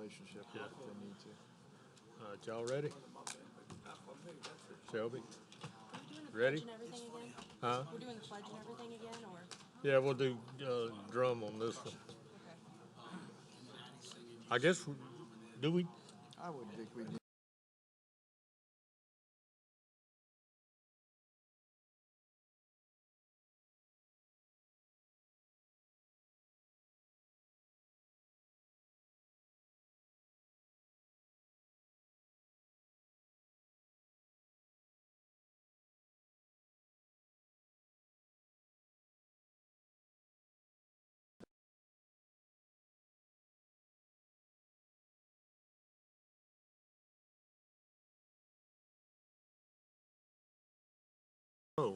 relationship if they need to. All right, y'all ready? Shelby? Ready? Ready? Huh? We're doing the pledge and everything again, or? Yeah, we'll do drum on this one. Okay. I guess, do we? I would think we need. Oh.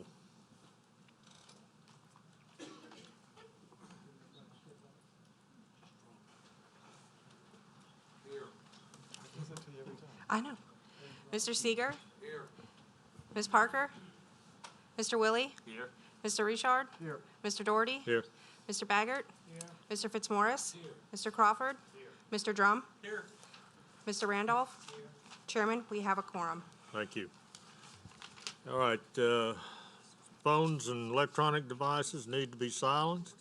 I know. Mr. Seeger? Here. Ms. Parker? Mr. Willie? Here. Mr. Richard? Here. Mr. Doherty? Here. Mr. Baggert? Here. Mr. Fitzmaurice? Here. Mr. Crawford? Here. Mr. Drum? Here. Mr. Randolph? Here. Chairman, we have a quorum. Thank you. All right, phones and electronic devices need to be silenced.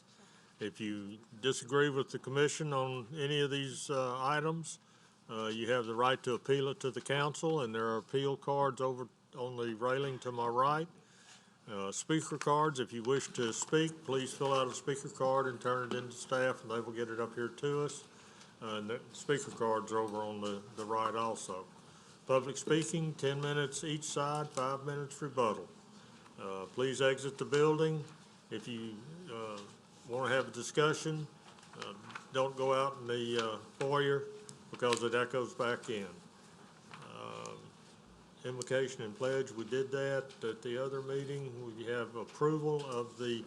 If you disagree with the commission on any of these items, you have the right to appeal it to the council, and there are appeal cards over on the railing to my right. Speaker cards, if you wish to speak, please fill out a speaker card and turn it into staff, and they will get it up here to us. And the speaker cards are over on the right also. Public speaking, 10 minutes each side, 5 minutes rebuttal. Please exit the building. If you want to have a discussion, don't go out in the foyer because it echoes back in. Invocation and pledge, we did that at the other meeting. We have approval of the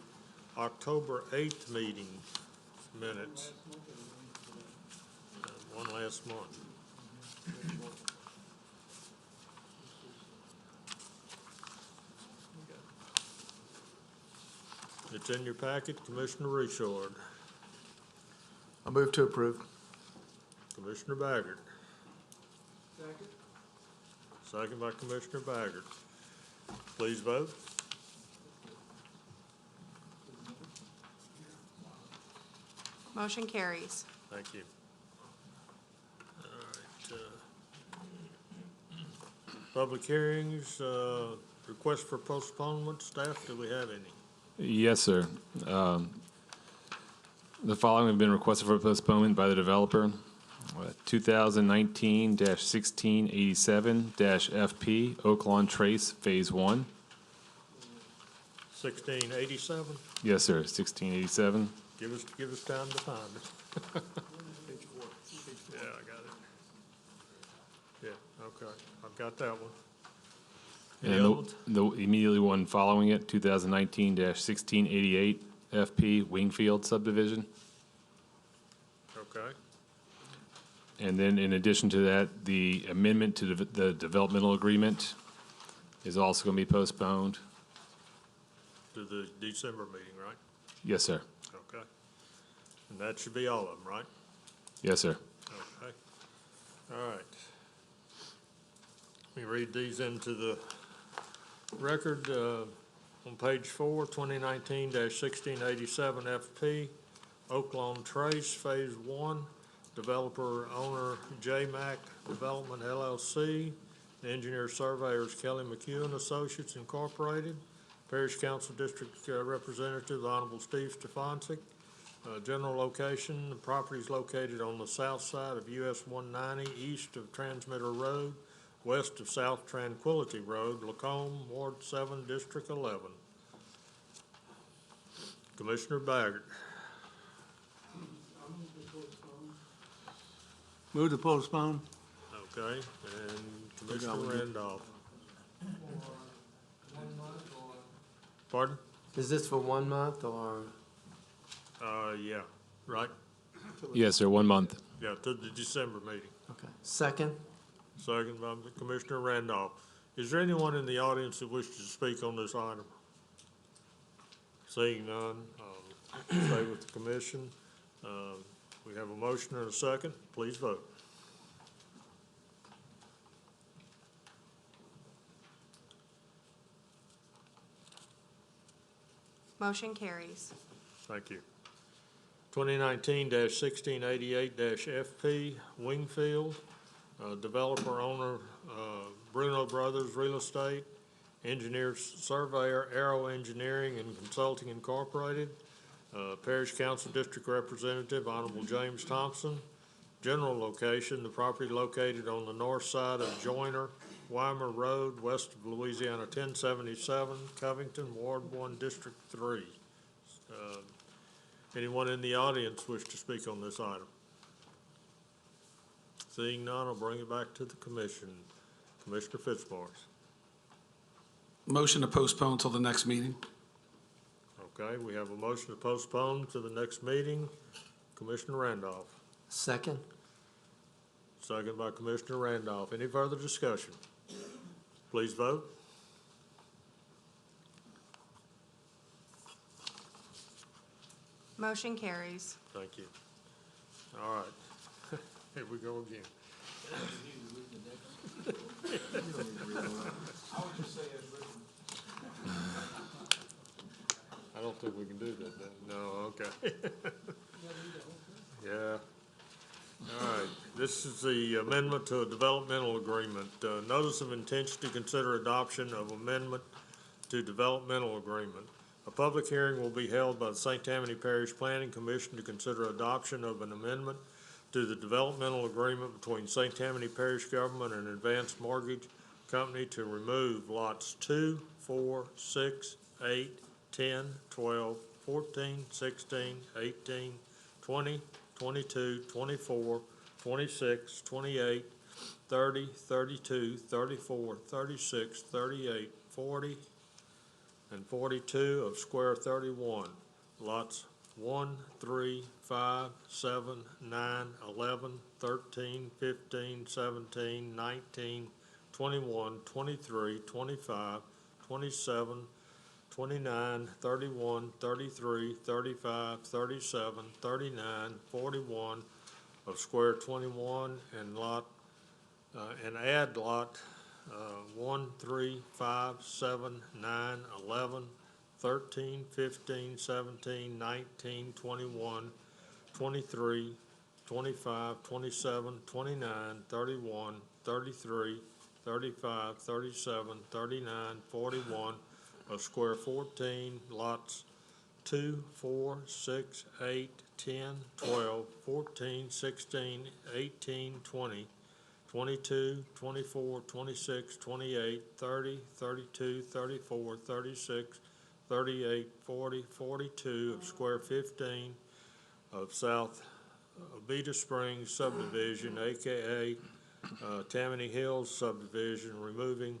October 8th meeting minutes. One last month. It's in your packet, Commissioner Richard. I move to approve. Commissioner Baggert. Second. Second by Commissioner Baggert. Please vote. Motion carries. Thank you. All right. Public hearings, request for postponement. Staff, do we have any? Yes, sir. The following have been requested for postponement by the developer. 2019-1687-FP Oak Lawn Trace Phase 1. 1687. Yes, sir. 1687. Give us time to find it. Page 4. Yeah, I got it. Yeah, okay. I've got that one. Any other ones? The immediately one following it, 2019-1688 FP Wingfield Subdivision. Okay. And then in addition to that, the amendment to the developmental agreement is also going to be postponed. To the December meeting, right? Yes, sir. Okay. And that should be all of them, right? Yes, sir. Okay. All right. Let me read these into the record. On page 4, 2019-1687 FP, Oak Lawn Trace, Phase 1, developer owner JMac Development LLC, engineer surveyors Kelly McHugh and Associates Incorporated, Parish Council District Representative, the Honorable Steve Stefancic. General location, the property is located on the south side of US 190, east of Transmitter Road, west of South Tranquility Road, Lacombe, Ward 7, District 11. Commissioner Baggert. Move to postpone. Okay, and Commissioner Randolph. Pardon? Is this for 1 month or? Yeah, right? Yes, sir. 1 month. Yeah, to the December meeting. Okay. Second? Second by Commissioner Randolph. Is there anyone in the audience that wishes to speak on this item? Seeing none, stay with the commission. We have a motion and a second. Please vote. Motion carries. Thank you. 2019-1688-FP Wingfield, developer owner Bruno Brothers Real Estate, engineer surveyor Arrow Engineering and Consulting Incorporated, Parish Council District Representative Honorable James Thompson. General location, the property located on the north side of Joyner Weimer Road, west of Louisiana 1077, Covington, Ward 1, District 3. Anyone in the audience wish to speak on this item? Seeing none, I'll bring it back to the commission. Commissioner Fitzmaurice. Motion to postpone till the next meeting. Okay, we have a motion to postpone to the next meeting. Commissioner Randolph. Second. Second by Commissioner Randolph. Any further discussion? Please vote. Motion carries. Thank you. All right. Here we go again. I don't think we can do that then. No, okay. Yeah. All right. This is the amendment to a developmental agreement. Notice of intention to consider adoption of amendment to developmental agreement. A public hearing will be held by the St. Tammany Parish Planning Commission to consider adoption of an amendment to the developmental agreement between St. Tammany Parish Government and Advanced Mortgage Company to remove lots 2, 4, 6, 8, 10, 12, 14, 16, 18, 20, 22, 24, 26, 28, 30, 32, 34, 36, 38, 40, and 42 of Square 31, lots 1, 3, 5, 7, 9, 11, 13, 15, 17, 19, 21, 23, 25, 27, 29, 31, 33, 35, 37, 39, 41 of Square 21 and and add lot 1, 3, 5, 7, 9, 11, 13, 15, 17, 19, 21, 23, 25, 27, 29, 31, 33, 35, 37, 39, 41 of Square 14, lots 2, 4, 6, 8, 10, 12, 14, 16, 18, 20, 22, 24, 26, 28, 30, 32, 34, 36, 38, 40, 42 of Square 15 of South Beta Springs subdivision, AKA Tammany Hills subdivision, removing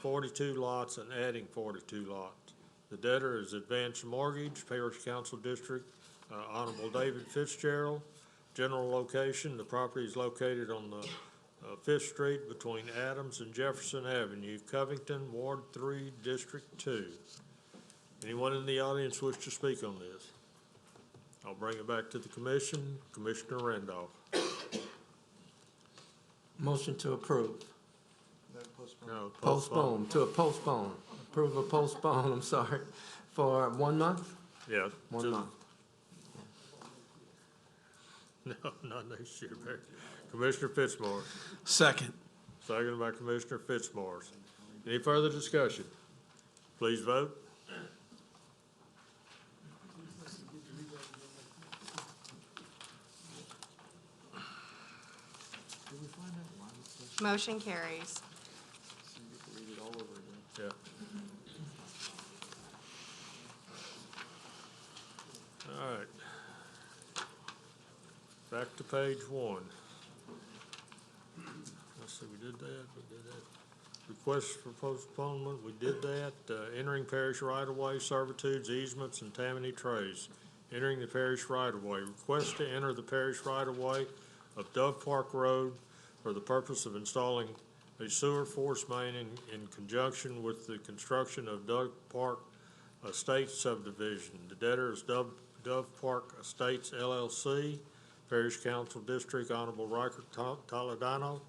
42 lots and adding 42 lots. The debtor is Advanced Mortgage, Parish Council District, Honorable David Fitzgerald. General location, the property is located on the 5th Street between Adams and Jefferson Avenue, Covington, Ward 3, District 2. Anyone in the audience wish to speak on this? I'll bring it back to the commission. Commissioner Randolph. Motion to approve. No, Postpone, postpone. Approve or postpone, I'm sorry, for 1 month? Yeah. 1 month. No, not next year, Barry. Commissioner Fitzmaurice. Second. Seconded by Commissioner Fitzmaurice. Any further discussion? Please vote. Motion carries. Read it all over again. Yeah. All right. Back to page 1. Let's see, we did that. Request for postponement, we did that. Entering parish right-of-way, servitudes, easements, and Tammany trays. Entering the parish right-of-way. Request to enter the parish right-of-way of Dove Park Road for the purpose of installing a sewer force main in conjunction with the construction of Dove Park Estates subdivision. The debtor is Dove Park Estates LLC, Parish Council District, Honorable Riker Toledano.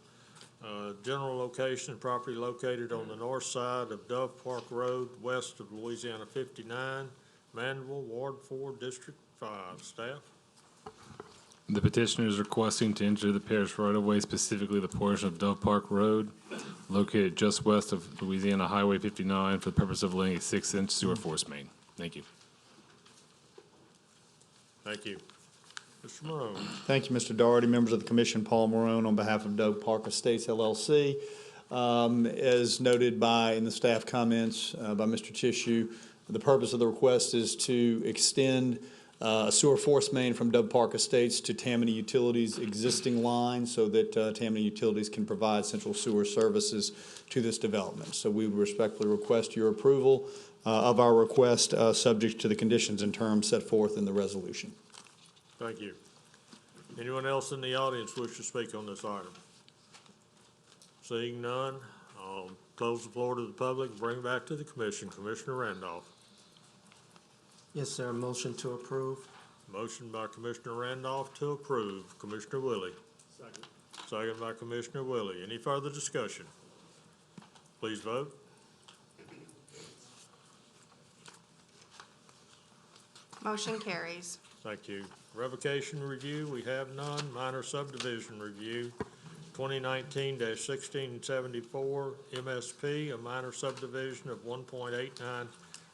General location, property located on the north side of Dove Park Road, west of Louisiana 59, Mandeville, Ward 4, District 5. Staff? The petitioner is requesting to enter the parish right-of-way, specifically the portion of Dove Park Road located just west of Louisiana Highway 59 for the purpose of laying a 6-inch sewer force main. Thank you. Thank you. Mr. Morone? Thank you, Mr. Doherty. Members of the commission, Paul Morone on behalf of Dove Park Estates LLC. As noted in the staff comments by Mr. Tissue, the purpose of the request is to extend a sewer force main from Dove Park Estates to Tammany Utilities' existing line so that Tammany Utilities can provide central sewer services to this development. So we respectfully request your approval of our request, subject to the conditions and terms set forth in the resolution. Thank you. Anyone else in the audience wish to speak on this item? Seeing none, I'll close the floor to the public, bring it back to the commission. Commissioner Randolph. Yes, sir. Motion to approve. Motion by Commissioner Randolph to approve. Commissioner Willie. Second. Second by Commissioner Willie. Any further discussion? Please vote. Motion carries. Thank you. Revocation review, we have none. Minor subdivision review, 2019-1674 MSP, a minor subdivision of 1.89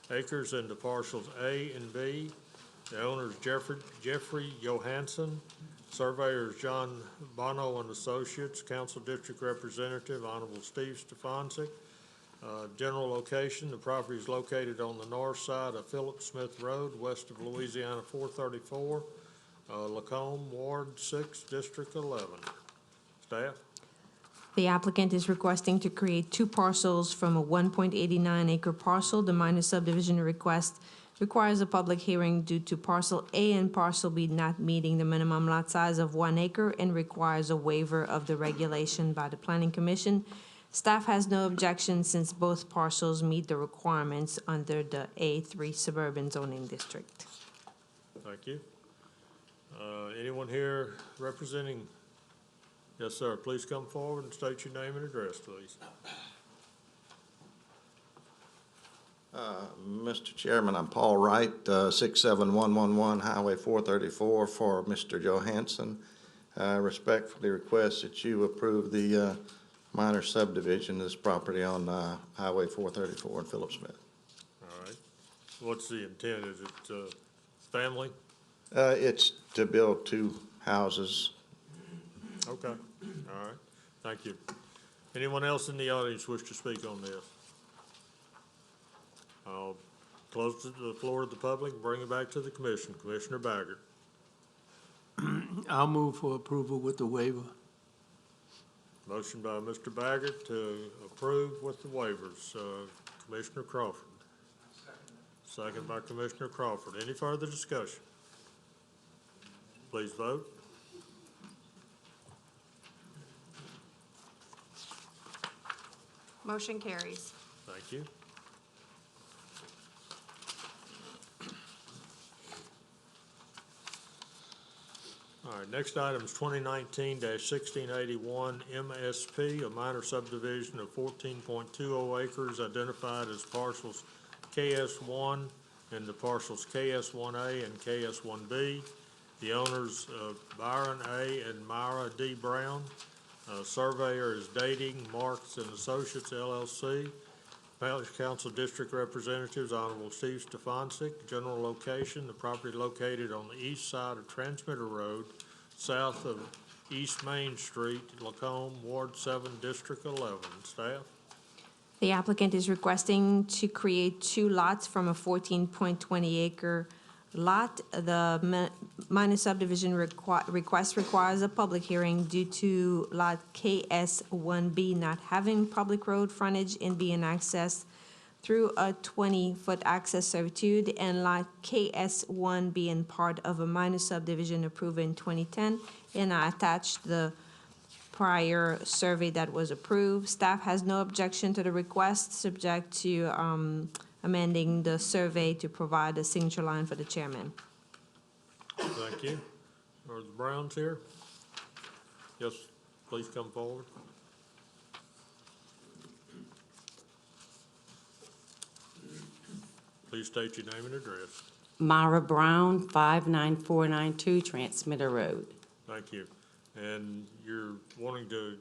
acres into parcels A and B. The owner is Jeffrey Johansson. Surveyor is John Bono and Associates. Council District Representative, Honorable Steve Stefanczyk. General location, the property is located on the north side of Philip Smith Road, west of Louisiana 434, Lacombe, Ward 6, District 11. Staff? The applicant is requesting to create two parcels from a 1.89 acre parcel. The minor subdivision request requires a public hearing due to parcel A and parcel B not meeting the minimum lot size of 1 acre and requires a waiver of the regulation by the Planning Commission. Staff has no objection since both parcels meet the requirements under the A3 suburban zoning district. Thank you. Anyone here representing? Yes, sir. Please come forward and state your name and address, please. Mr. Chairman, I'm Paul Wright, 67111 Highway 434 for Mr. Johansson. I respectfully request that you approve the minor subdivision of this property on Highway 434 in Philip Smith. All right. What's the intent? Is it family? It's to build two houses. Okay. All right. Thank you. Anyone else in the audience wish to speak on this? I'll close the floor to the public and bring it back to the commission. Commissioner Baggert. I'll move for approval with the waiver. Motion by Mr. Baggert to approve with the waivers. Commissioner Crawford. Second by Commissioner Crawford. Any further discussion? Please vote. Motion carries. Thank you. All right, next item is 2019-1681 MSP, a minor subdivision of 14.20 acres identified as parcels KS1 and the parcels KS1A and KS1B. The owners Byron A. and Myra D. Brown. Surveyor is Dating Marks and Associates LLC. Parish Council District Representatives, Honorable Steve Stefanczyk. General location, the property located on the east side of Transmitter Road, south of East Main Street, Lacombe, Ward 7, District 11. Staff? The applicant is requesting to create two lots from a 14.20 acre lot. The minor subdivision request requires a public hearing due to lot KS1B not having public road frontage and being accessed through a 20-foot access servitude, and lot KS1 being part of a minor subdivision approved in 2010, and I attached the prior survey that was approved. Staff has no objection to the request, subject to amending the survey to provide a signature line for the chairman. Thank you. Are the Browns here? Yes, please come forward. please state your name and address. Myra Brown, 59492 Transmitter Road. Thank you. And you're wanting to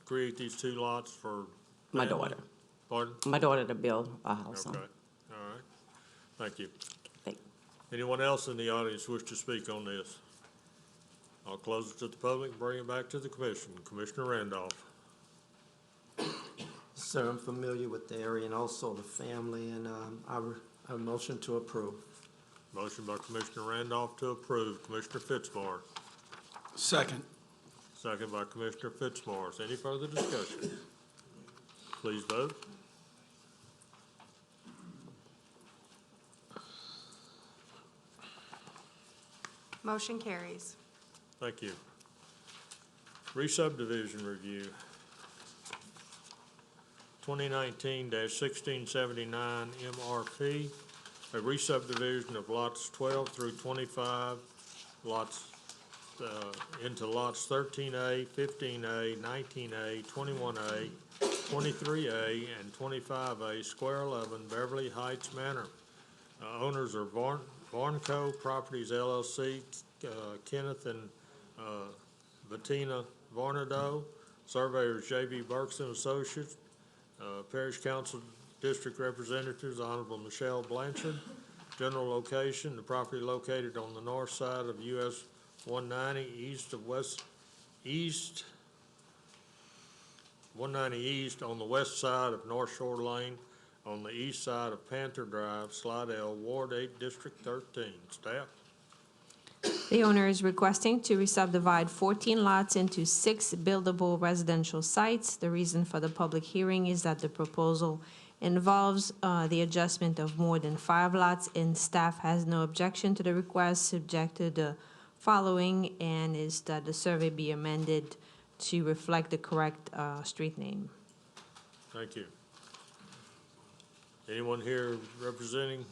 create these two lots for? My family? daughter. Pardon? My daughter to build a house Okay, on. all right. Thank you. Thank- Anyone else in the audience wish to speak on this? I'll close it to the public and bring it back to the commission. Commissioner Randolph. Sir, I'm familiar with the area and also the family, and I motion to approve. Motion by Commissioner Randolph to approve. Commissioner Fitzmaurice. Second. Second by Commissioner Fitzmaurice. Any further discussion? Please vote. Motion carries. Thank you. Re-subdivision review. 2019-1679 MRP, a re-subdivision of lots 12 through 25, lots, into lots 13A, 15A, 19A, 21A, 23A, and 25A, Square 11, Beverly Heights Manor. Owners are Varnco Properties LLC, Kenneth and Bettina Varnado, surveyors J.B. Burks and Associates, Parish Council District Representatives Honorable Michelle Blanchard. General location, the property located on the north side of US 190 east 190 east on the west side of North Shore Lane, on the east side of Panther Drive, Slidell, Ward 8, District 13. Staff? The owner is requesting to re-subdivide 14 lots into 6 buildable residential sites. The reason for the public hearing is that the proposal involves the adjustment of more than 5 lots, and staff has no objection to the request, subject to the following, and is that the survey be amended to reflect the correct street name. Thank you. Anyone here representing,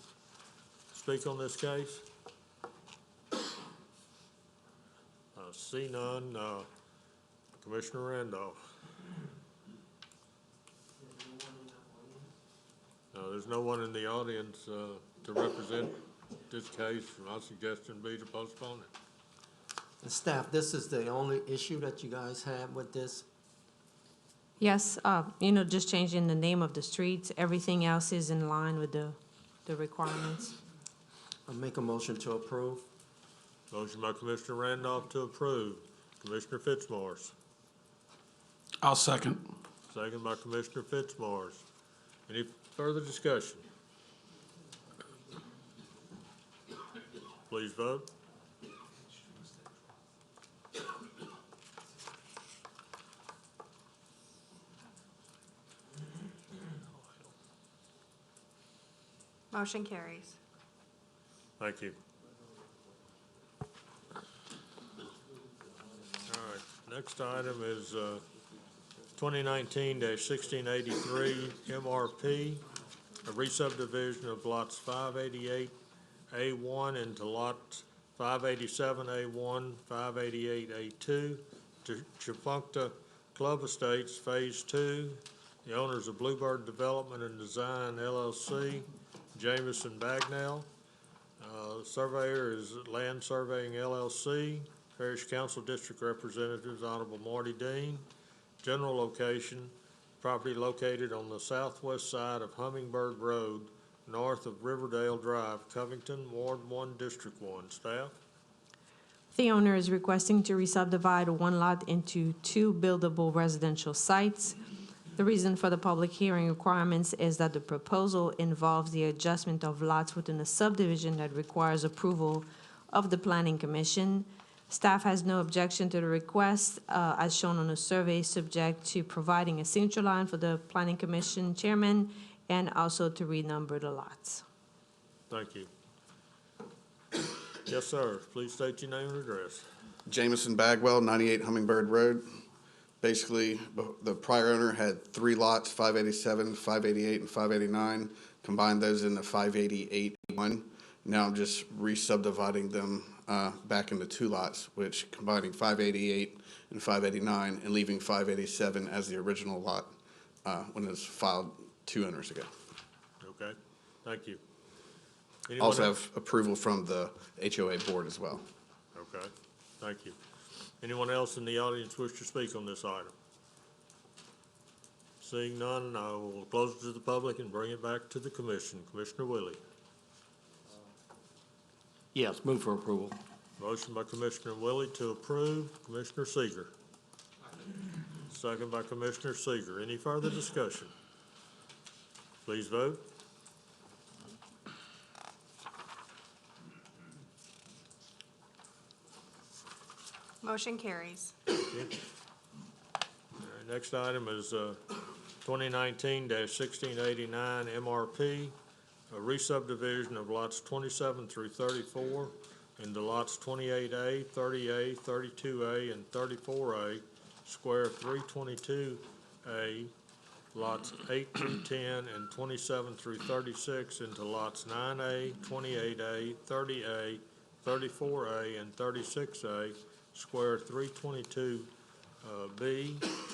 speak on this case? See none. Commissioner Randolph. There's no one in the audience to represent this case. My suggestion would be to postpone it. And staff, this is the only issue that you guys have with this? Yes, just changing the name of the streets. Everything else is in line with the requirements. I'll make a motion to approve. Motion by Commissioner Randolph to approve. Commissioner Fitzmaurice. I'll second. Second by Commissioner Fitzmaurice. Any further discussion? Please vote. Motion carries. Thank you. All right, next item is 2019-1683 MRP, a re-subdivision of lots 588A1 into lots 587A1, 588A2 to Chafuncta Club Estates Phase 2. The owners of Bluebird Development and Design LLC, Jamison Bagnell. Surveyor is Land Surveying LLC. Parish Council District Representatives Honorable Marty Dean. General location, property located on the southwest side of Hummingbird Road, north of Riverdale Drive, Covington, Ward 1, District 1. Staff? The owner is requesting to re-subdivide 1 lot into 2 buildable residential sites. The reason for the public hearing requirements is that the proposal involves the adjustment of lots within a subdivision that requires approval of the Planning Commission. Staff has no objection to the request, as shown on the survey, subject to providing a signature line for the Planning Commission chairman and also to renumber the lots. Thank you. Yes, sir. Please state your name and address. Jamison Bagwell, 98 Hummingbird Road. Basically, the prior owner had 3 lots, 587, 588, and 589. Combined those into 588-1. Now I'm just re-subdividing them back into 2 lots, which combining 588 and 589 and leaving 587 as the original lot when it was filed 2 owners ago. Okay. Thank you. Anyone Also else? have approval from the HOA board as well. Okay, thank you. Anyone else in the audience wish to speak on this item? Seeing none, I will close it to the public and bring it back to the commission. Commissioner Willie. Yes, move for approval. Motion by Commissioner Willie to approve. Commissioner Seeger. Second by Commissioner Seeger. Any further discussion? Please vote. Motion carries. All right, next item is 2019-1689 MRP, a re-subdivision of lots 27 through 34 into lots 28A, 30A, 32A, and 34A, square 322A, lots 8 through 10 and 27 through 36 into lots 9A, 28A, 30A, 34A, and 36A, square 322B,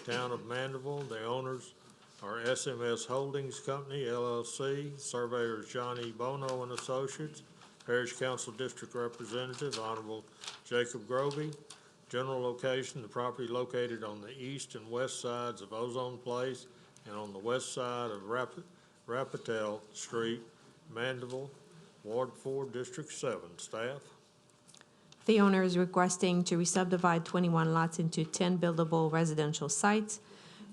Town of Mandeville. The owners are SMS Holdings Company, LLC, surveyors Johnny Bono and Associates, Parish Council District Representative, Honorable Jacob Grovey. General location, the property located on the east and west sides of Ozone Place and on the west side of Rapitel Street, Mandeville, Ward 4, District 7. Staff? The owner is requesting to re-subdivide 21 lots into 10 buildable residential sites.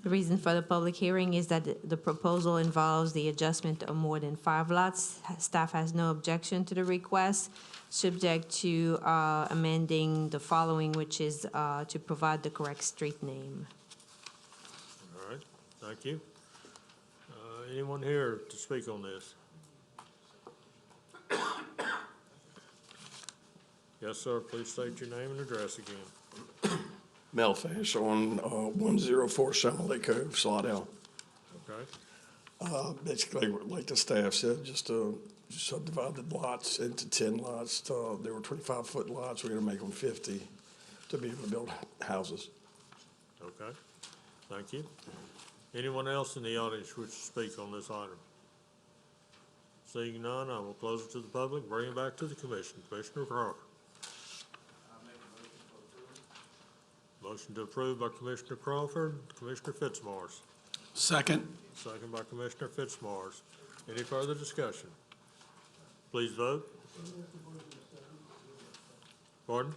The reason for the public hearing is that the proposal involves the adjustment of more than 5 lots. Staff has no objection to the request, subject to amending the following, which is to provide the correct street name. All right, thank you. Anyone here to speak on this? Yes, sir, please state your name and address again. Mel Fish on 104 Chamonix Cove, Slidell. Okay, Basically, like the staff said, just subdivide the lots into 10 lots. They were 25-foot lots. We're going to make them 50 to be able to build houses. okay, thank you. Anyone else in the audience wish to speak on this item? Seeing none, I will close it to the public, bring it back to the commission. Commissioner Crawford. Motion to approve by Commissioner Crawford. Commissioner Fitzmaurice. Second. Second by Commissioner Fitzmaurice. Any further discussion? Please vote. Pardon?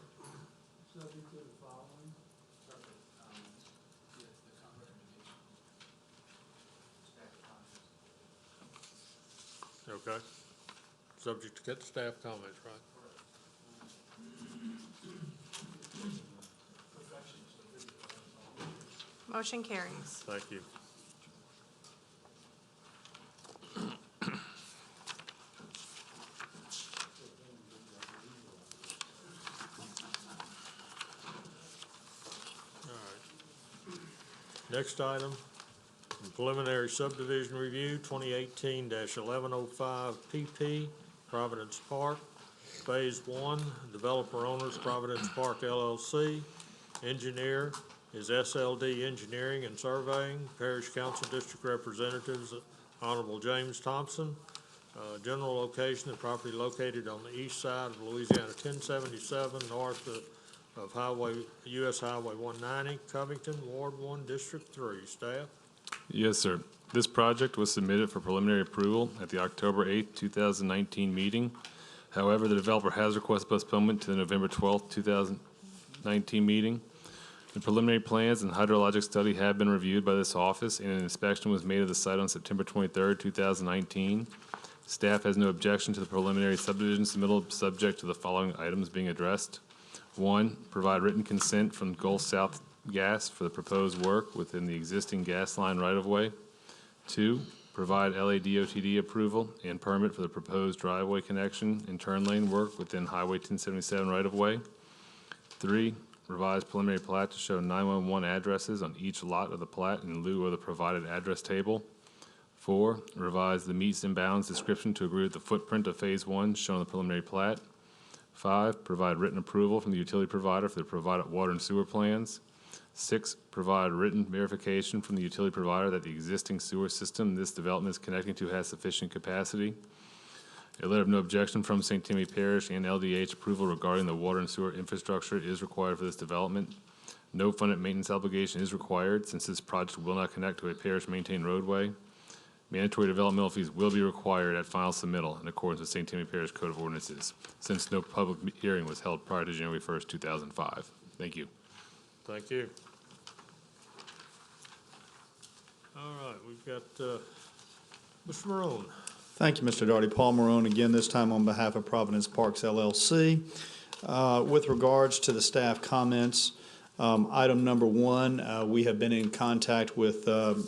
Okay. Subject to get the staff comments, right? Motion carries. Thank you. All right. Next item, preliminary subdivision review, 2018-1105 PP, Providence Park, Phase 1, developer owners, Providence Park LLC, engineer is SLD Engineering and Surveying, Parish Council District Representatives, Honorable James Thompson. General location, the property located on the east side of Louisiana 1077, north of US Highway 190, Covington, Ward 1, District 3. Staff? Yes, sir. This project was submitted for preliminary approval at the October 8th, 2019 meeting. However, the developer has requested postponement to the November 12th, 2019 meeting. The preliminary plans and hydrologic study have been reviewed by this office, and an inspection was made of the site on September 23rd, 2019. Staff has no objection to the preliminary subdivision submittal, subject to the following items being addressed. 1, provide written consent from Gulf South Gas for the proposed work within the existing gas line right-of-way. 2, provide LADOTD approval and permit for the proposed driveway connection and turn lane work within Highway 1077 right-of-way. 3, revised preliminary plat to show 911 addresses on each lot of the plat in lieu of the provided address table. 4, revise the meets and bounds description to agree with the footprint of Phase 1 shown on the preliminary plat. 5, provide written approval from the utility provider for the provided water and sewer plans. 6, provide written verification from the utility provider that the existing sewer system this development is connecting to has sufficient capacity. A letter of no objection from St. Tammany Parish and LDH approval regarding the water and sewer infrastructure is required for this development. No funded maintenance obligation is required since this project will not connect to a parish-maintained roadway. Mandatory developmental fees will be required at final submittal in accordance with St. Tammany Parish Code of Ordinances, since no public hearing was held prior to January 1st, 2005. Thank you. Thank you. All right, we've got Mr. Morone. Thank you, Mr. Darty. Paul Marone, again, this time on behalf of Providence Parks LLC. With regards to the staff comments, item number one, we have been in contact with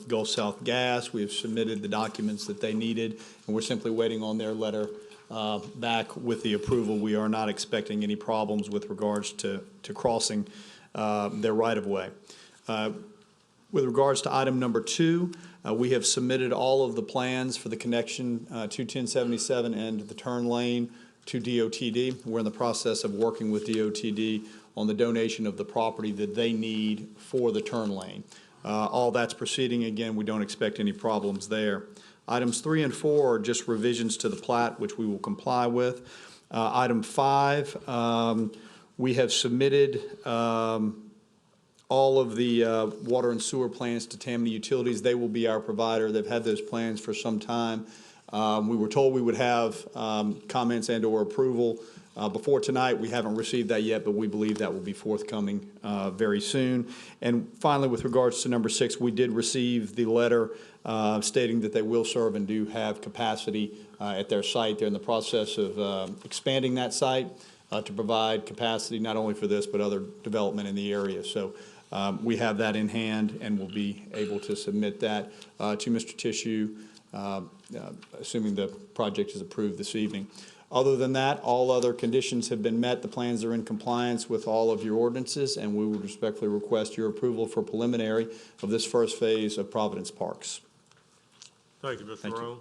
Gulf South Gas. We have submitted the documents that they needed, and we're simply waiting on their letter back with the approval. We are not expecting any problems with regards to crossing their right-of-way. With regards to item number two, we have submitted all of the plans for the connection to 1077 and the turn lane to DOTD. We're in the process of working with DOTD on the donation of the property that they need for the turn lane. All that's proceeding. Again, we don't expect any problems there. Items 3 and 4 are just revisions to the plat, which we will comply with. Item 5, we have submitted all of the water and sewer plans to Tammany Utilities. They will be our provider. They've had those plans for some time. We were told we would have comments and/or approval before tonight. We haven't received that yet, but we believe that will be forthcoming very soon. And finally, with regards to number 6, we did receive the letter stating that they will serve and do have capacity at their site. They're in the process of expanding that site to provide capacity not only for this but other development in the area. So we have that in hand and will be able to submit that to Mr. Tissue, assuming the project is approved this evening. Other than that, all other conditions have been met. The plans are in compliance with all of your ordinances, and we would respectfully request your approval for preliminary of this first phase of Providence Parks. Thank you, Mr. Morone.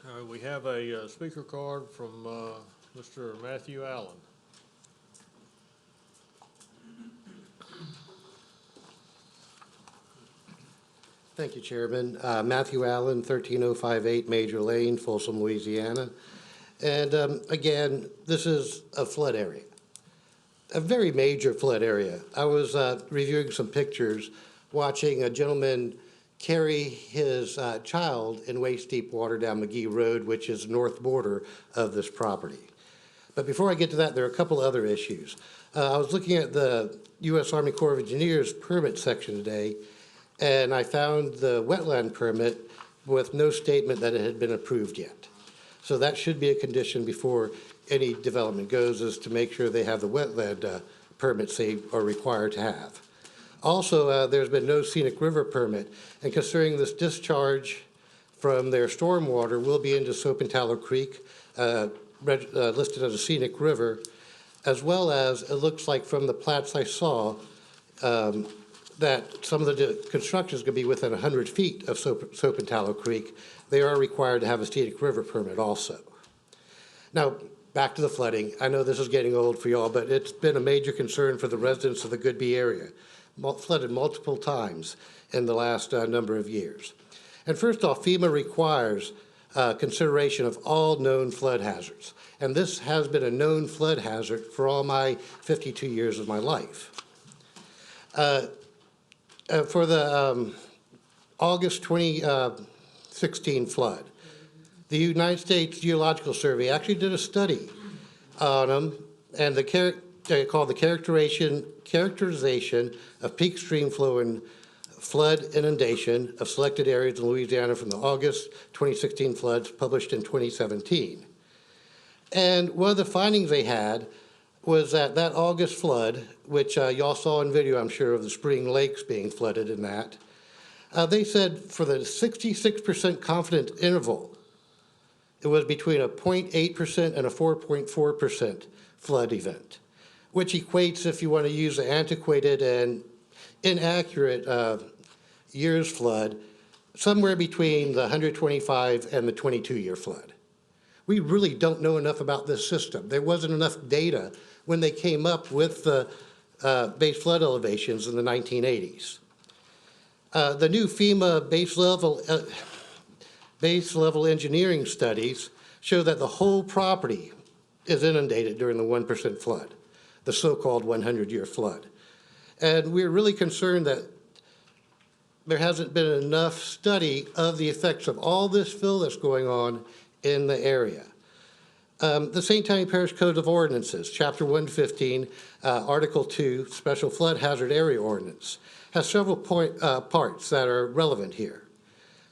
All right, we have a speaker card from Mr. Matthew Allen. Thank you, Chairman. Matthew Allen, 13058 Major Lane, Folsom, Louisiana. And again, this is a flood area, a very major flood area. I was reviewing some pictures, watching a gentleman carry his child in waist-deep water down McGee Road, which is north border of this property. But before I get to that, there are a couple other issues. I was looking at the U.S. Army Corps of Engineers permit section today, and I found the wetland permit with no statement that it had been approved yet. So that should be a condition before any development goes, is to make sure they have the wetland permits they are required to have. Also, there's been no scenic river permit, and considering this discharge from their stormwater will be into Soap and Tallow Creek, listed as a scenic river, as well as it looks like from the plats I saw, that some of the construction is going to be within 100 feet of Soap and Tallow Creek. They are required to have a scenic river permit also. Now, back to the flooding. I know this is getting old for y'all, but it's been a major concern for the residents of the Goodby area. Flooded multiple times in the last number of years. And first off, FEMA requires consideration of all known flood hazards. And this has been a known flood hazard for all my 52 years of my life. For the August 2016 flood, the United States Geological Survey actually did a study on them, and called the characterization of peak stream flow and flood inundation of selected areas in Louisiana from the August 2016 floods published in 2017. And one of the findings they had was that August flood, which y'all saw in video, I'm sure, of the spring lakes being flooded in that, they said for the 66% confident interval, it was between a 0.8% and a 4.4% flood event, which equates, if you want to use the antiquated and inaccurate years flood, somewhere between the 125 and the 22-year flood. We really don't know enough about this system. There wasn't enough data when they came up with the base flood elevations in the 1980s. The new FEMA base level base level engineering studies show that the whole property is inundated during the 1% flood, the so-called 100-year flood. And we're really concerned that there hasn't been enough study of the effects of all this fill that's going on in the area. The St. Tammany Parish Code of Ordinances, Chapter 115, Article 2, Special Flood Hazard Area Ordinance, has several parts that are relevant here.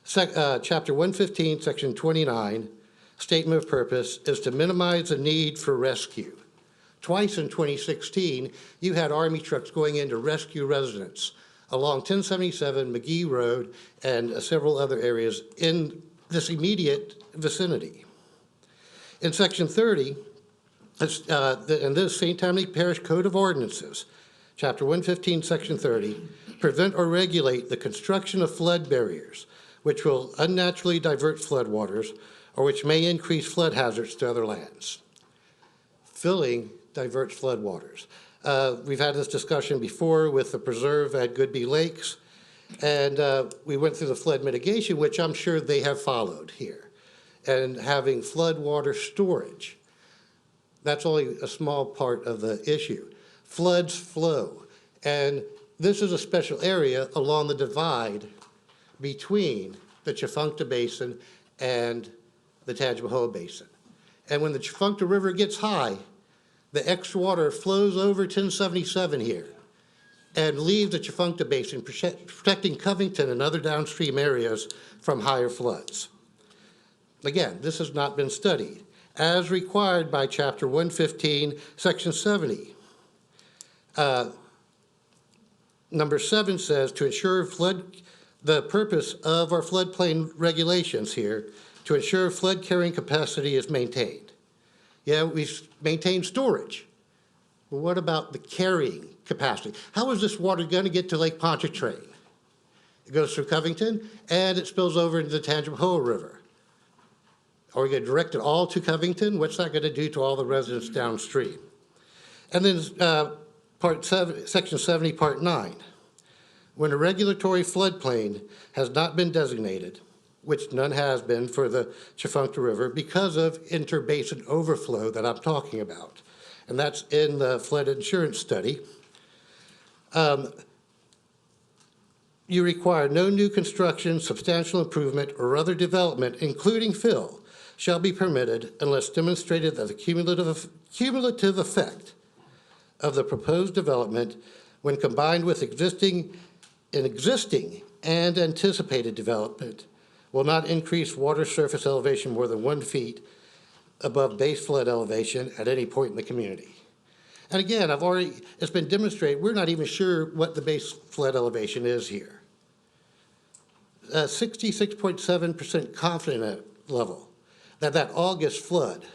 Chapter 115, Section 29, Statement of Purpose is to minimize the need for rescue. Twice in 2016, you had Army trucks going in to rescue residents along 1077 McGee Road and several other areas in this immediate vicinity. In Section 30, and this St. Tammany Parish Code of Ordinances, Chapter 115, Section 30, prevent or regulate the construction of flood barriers, which will unnaturally divert floodwaters or which may increase flood hazards to other lands. Filling diverts floodwaters. We've had this discussion before with the preserve at Goodby Lakes, and we went through the flood mitigation, which I'm sure they have followed here, and having floodwater storage. That's only a small part of the issue. Floods flow, and this is a special area along the divide between the Tchefuncte Basin and the Tangipahoa Basin. And when the Tchefuncte River gets high, the extra water flows over 1077 here and leaves the Tchefuncte Basin, protecting Covington and other downstream areas from higher floods. Again, this has not been studied, as required by Chapter 115, Section 70. Number 7 says to ensure the purpose of our floodplain regulations here, to ensure flood carrying capacity is maintained. Yeah, we maintain storage, but what about the carrying capacity? How is this water going to get to Lake Pontchartrain? It goes through Covington and it spills over into the Tangipahoa River. Are we going to direct it all to Covington? What's that going to do to all the residents downstream? And then Section 70, Part 9. When a regulatory floodplain has not been designated, which none has been for the Tchefuncte River because of interbasin overflow that I'm talking about, and that's in the flood insurance study, you require no new construction, substantial improvement, or other development, including fill, shall be permitted unless demonstrated that the cumulative effect of the proposed development, when combined with existing and anticipated development, will not increase water surface elevation more than 1 feet above base flood elevation at any point in the community. And again, it's been demonstrated, we're not even sure what the base flood elevation is here. 66.7% confident level that August flood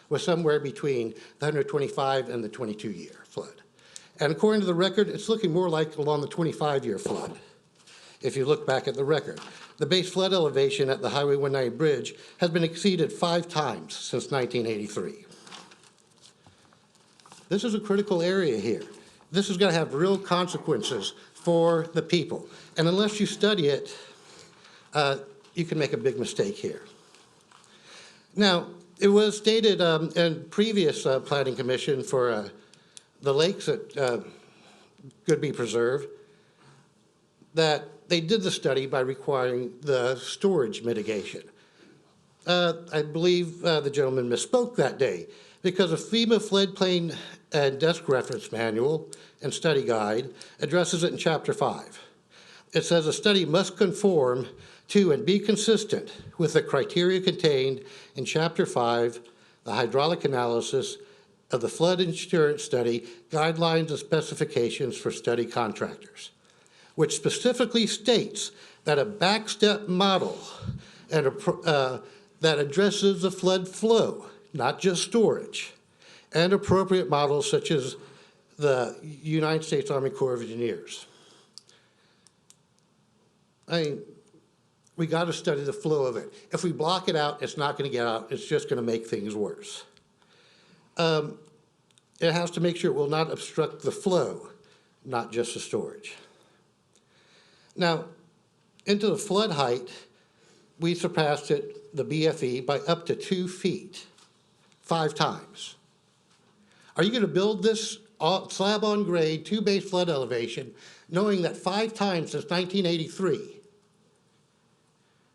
was somewhere between the 125 and the 22-year flood. And according to the record, it's looking more like along the 25-year flood, if you look back at the record. The base flood elevation at the Highway 190 bridge has been exceeded 5 times since 1983. This is a critical area here. This is going to have real consequences for the people. And unless you study it, you can make a big mistake here. Now, it was stated in previous planning commission for the lakes at Goodby Preserve that they did the study by requiring the storage mitigation. I believe the gentleman misspoke that day because a FEMA floodplain and desk reference manual and study guide addresses it in Chapter 5. It says a study must conform to and be consistent with the criteria contained in Chapter 5, the hydraulic analysis of the flood insurance study, guidelines and specifications for study contractors, which specifically states that a backstep model and that addresses the flood flow, not just storage, and appropriate models such as the United States Army Corps of Engineers. We got to study the flow of it. If we block it out, it's not going to get out. It's just going to make things worse. It has to make sure it will not obstruct the flow, not just the storage. Now, into the flood height, we surpassed it, the BFE, by up to 2 feet, 5 times. Are you going to build this slab on grade, 2 base flood elevation, knowing that 5 times since 1983,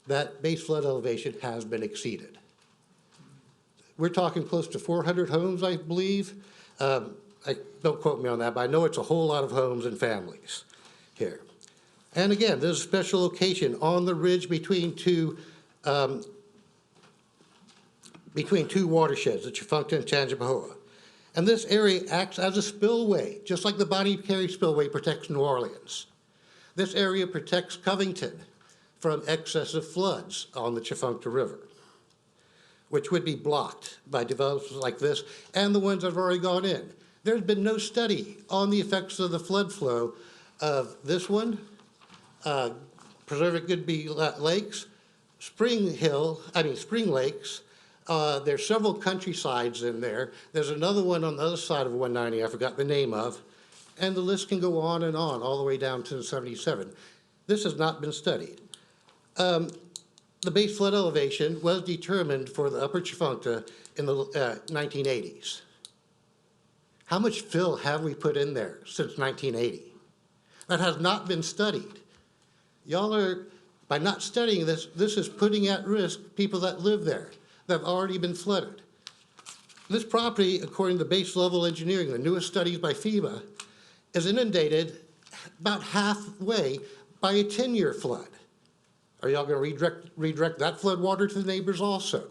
that base flood elevation has been exceeded? We're talking close to 400 homes, I believe. Don't quote me on that, but I know it's a whole lot of homes and families here. And again, there's a special location on the ridge between two watersheds, the Tchefuncte and Tangipahoa. And this area acts as a spillway, just like the Bonnie Carey spillway protects New Orleans. This area protects Covington from excessive floods on the Tchefuncte River, which would be blocked by developers like this and the ones that have already gone in. There's been no study on the effects of the flood flow of this one, Preserve Goodby Lakes, Spring Lakes. There's several countrysides in there. There's another one on the other side of 190 I forgot the name of. And the list can go on, all the way down to 77. This has not been studied. The base flood elevation was determined for the upper Tchefuncte in the 1980s. How much fill have we put in there since 1980? That has not been studied. Y'all are, by not studying this, this is putting at risk people that live there, that have already been flooded. This property, according to base level engineering, the newest studies by FEMA, is inundated about halfway by a 10-year flood. Are y'all going to redirect that flood water to the neighbors also?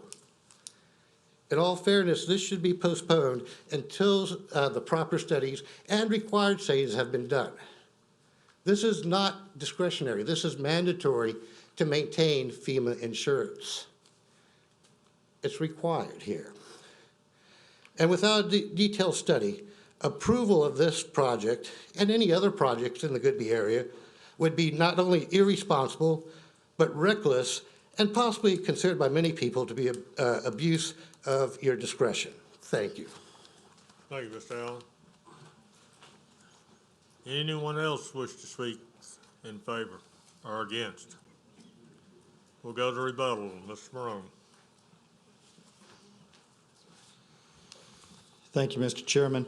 In all fairness, this should be postponed until the proper studies and required studies have been done. This is not discretionary. This is mandatory to maintain FEMA insurance. It's required here. And without a detailed study, approval of this project and any other projects in the Goodby area would be not only irresponsible, but reckless and possibly considered by many people to be abuse of your discretion. Thank you. Thank you, Mr. Allen. Anyone else wish to speak in favor or against? We'll go to rebuttal. Mr. Morone. Thank you, Mr. Chairman.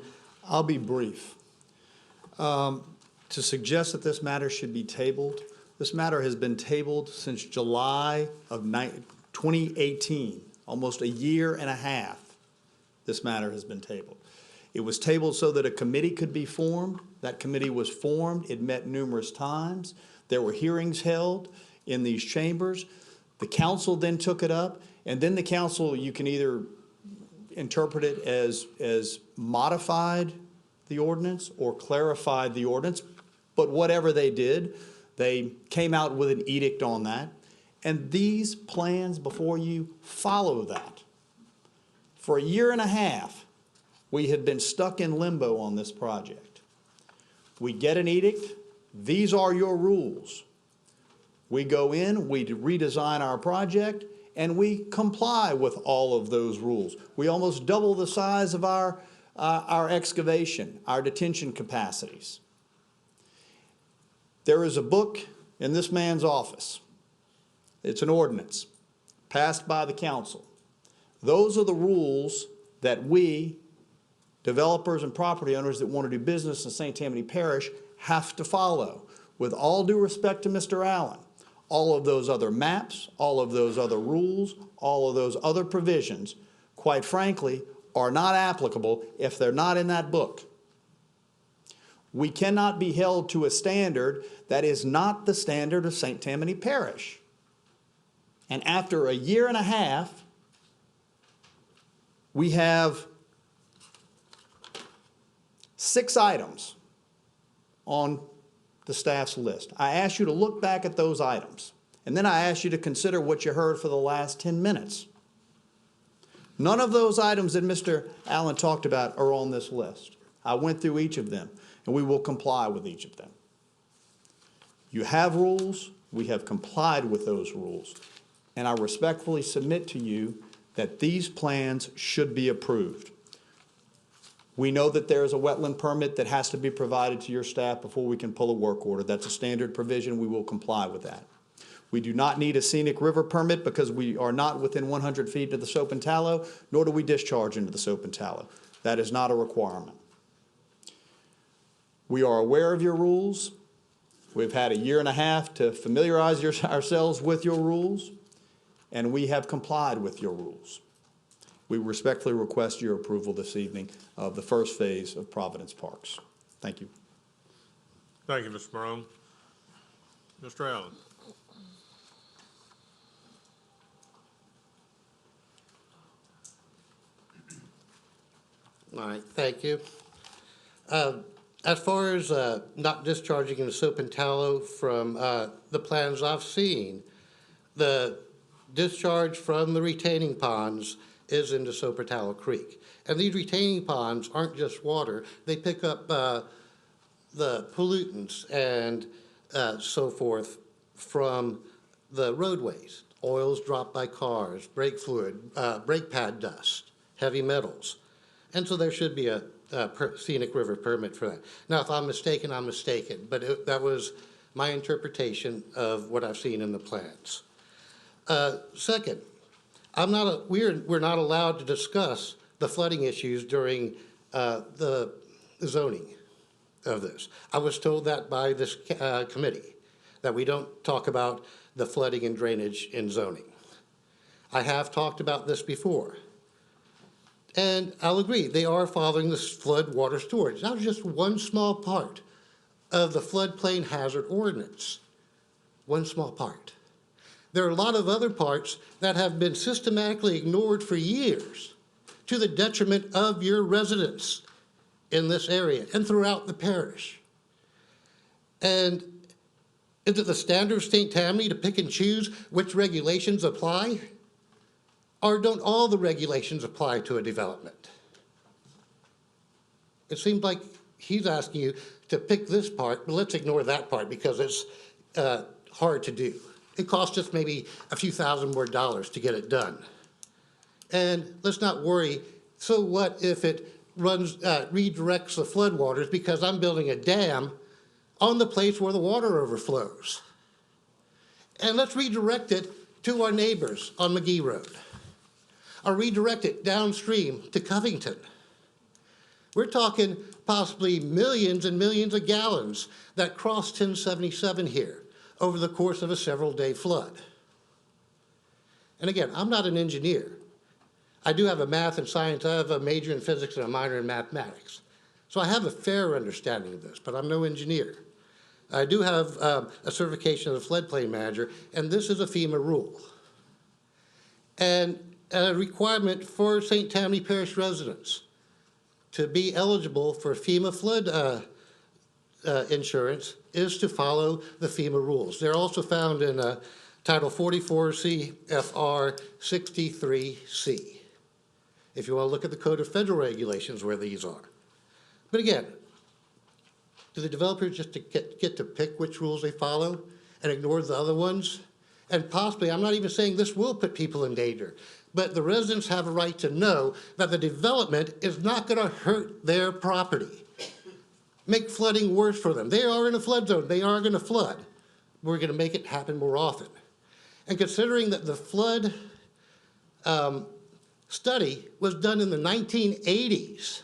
I'll be brief. To suggest that this matter should be tabled, this matter has been tabled since July of 2018, almost a year and a half. This matter has been tabled. It was tabled so that a committee could be formed. That committee was formed. It met numerous times. There were hearings held in these chambers. The council then took it up, and then the council, you can either interpret it as modified the ordinance or clarified the ordinance, but whatever they did, they came out with an edict on that, and these plans before you follow that. For a year and a half, we had been stuck in limbo on this project. We get an edict, these are your rules. We go in, we redesign our project, and we comply with all of those rules. We almost double the size of our excavation, our detention capacities. There is a book in this man's office. It's an ordinance passed by the council. Those are the rules that we, developers and property owners that want to do business in St. Tammany Parish, have to follow. With all due respect to Mr. Allen, all of those other maps, all of those other rules, all of those other provisions, quite frankly, are not applicable if they're not in that book. We cannot be held to a standard that is not the standard of St. Tammany Parish. And after a year and a half, we have 6 items on the staff's list. I ask you to look back at those items, and then I ask you to consider what you heard for the last 10 minutes. None of those items that Mr. Allen talked about are on this list. I went through each of them, and we will comply with each of them. You have rules, we have complied with those rules, and I respectfully submit to you that these plans should be approved. We know that there is a wetland permit that has to be provided to your staff before we can pull a work order. That's a standard provision. We will comply with that. We do not need a scenic river permit because we are not within 100 feet of the soap and tallow, nor do we discharge into the soap and tallow. That is not a requirement. We are aware of your rules. We've had a year and a half to familiarize ourselves with your rules, and we have complied with your rules. We respectfully request your approval this evening of the first phase of Providence Parks. Thank you. Thank you, Mr. Morone. Mr. Allen. All right, thank you. As far as not discharging into soap and tallow from the plans I've seen, the discharge from the retaining ponds is into Soap or Tallow Creek. And these retaining ponds aren't just water. They pick up the pollutants and so forth from the roadways. Oils dropped by cars, brake fluid, brake pad dust, heavy metals. And so there should be a scenic river permit for that. Now, if I'm mistaken, I'm mistaken, but that was my interpretation of what I've seen in the plans. Second, we're not allowed to discuss the flooding issues during the zoning of this. I was told that by this committee, that we don't talk about the flooding and drainage in zoning. I have talked about this before. And I'll agree, they are following the flood water storage. That was just one small part of the floodplain hazard ordinance. One small part. There are a lot of other parts that have been systematically ignored for years to the detriment of your residents in this area and throughout the parish. And is it the standard of St. Tammany to pick and choose which regulations apply? Or don't all the regulations apply to a development? It seems like he's asking you to pick this part, but let's ignore that part because it's hard to do. It costs us maybe a few thousand more dollars to get it done. And let's not worry, so what if it redirects the floodwaters because I'm building a dam on the place where the water overflows? And let's redirect it to our neighbors on McGee Road. Or redirect it downstream to Covington. We're talking possibly millions and millions of gallons that cross 1077 here over the course of a several-day flood. And again, I'm not an engineer. I do have a math and science. I have a major in physics and a minor in mathematics. So I have a fair understanding of this, but I'm no engineer. I do have a certification as a floodplain manager, and this is a FEMA rule. And a requirement for St. Tammany Parish residents to be eligible for FEMA flood insurance is to follow the FEMA rules. They're also found in Title 44 CFR 63C. If you want to look at the Code of Federal Regulations where these are. But again, do the developers just get to pick which rules they follow and ignore the other ones? And possibly, I'm not even saying this will put people in danger, but the residents have a right to know that the development is not going to hurt their property, make flooding worse for them. They are in a flood zone. They are going to flood. We're going to make it happen more often. And considering that the flood study was done in the 1980s,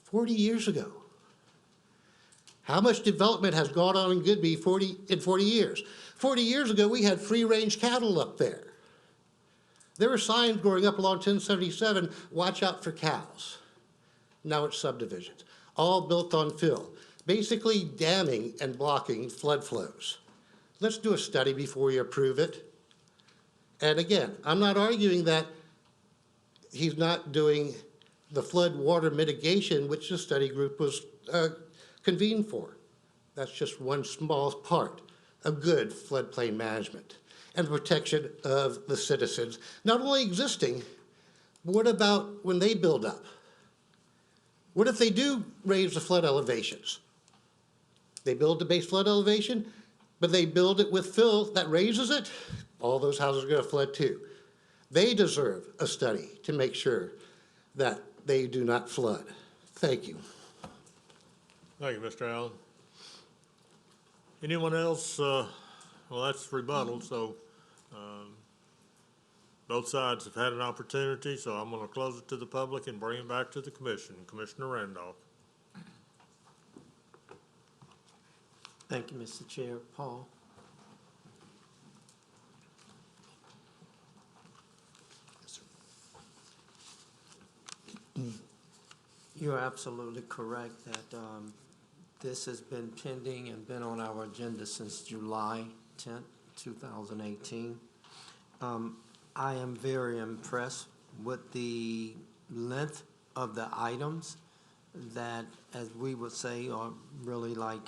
40 years ago, how much development has gone on in Goodby in 40 years? 40 years ago, we had free-range cattle up there. There were signs growing up along 1077, watch out for cows. Now it's subdivisions, all built on fill, basically damming and blocking flood flows. Let's do a study before you approve it. And again, I'm not arguing that he's not doing the flood water mitigation, which the study group was convened for. That's just one small part of good floodplain management and protection of the citizens, not only existing, but what about when they build up? What if they do raise the flood elevations? They build the base flood elevation, but they build it with fill that raises it, all those houses are going to flood too. They deserve a study to make sure that they do not flood. Thank you. Thank you, Mr. Allen. Anyone else on well, that's rebuttal, so, both sides have had an opportunity, so I'm gonna close it to the public and bring it back to the commission. Commissioner Randolph. Thank you, Mr. Chair. Paul? You're absolutely correct that this has been pending and been on our agenda since July 10th, 2018. I am very impressed with the length of the items that, as we would say, are really like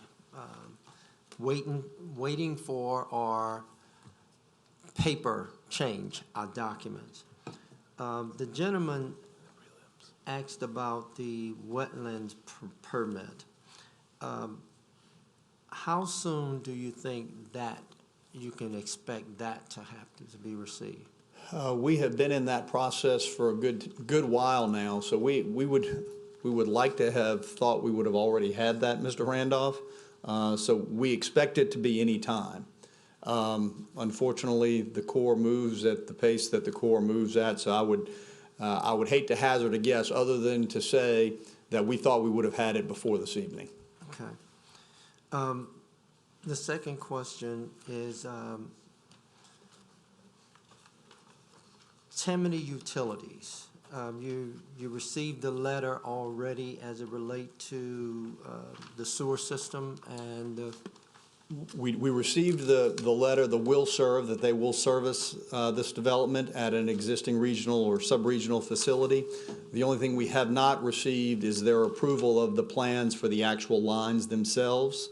waiting for our paper change, our documents. The gentleman asked about the wetlands permit. How soon do you think that you can expect that to have to be received? We have been in that process for a good while now, so we would like to have thought we would have already had that, Mr. Randolph. So we expect it to be any time. Unfortunately, the Corps moves at the pace that the Corps moves at, so I would hate to hazard a guess other than to say that we thought we would have had it before this evening. Okay. The second question is Tammany Utilities. You received the letter already as it relate to the sewer system and the We received the letter, the will serve, that they will service this development at an existing regional or sub-regional facility. The only thing we have not received is their approval of the plans for the actual lines themselves.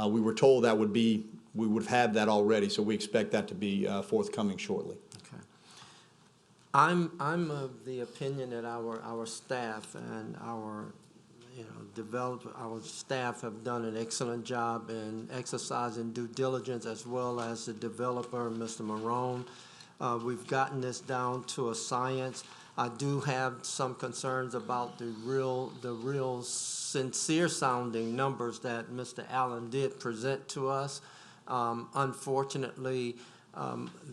We were told that we would have that already, so we expect that to be forthcoming shortly. Okay. I'm of the opinion that our staff and our our staff have done an excellent job in exercising due diligence, as well as the developer, Mr. Marone. We've gotten this down to a science. I do have some concerns about the real sincere sounding numbers that Mr. Allen did present to us. Unfortunately,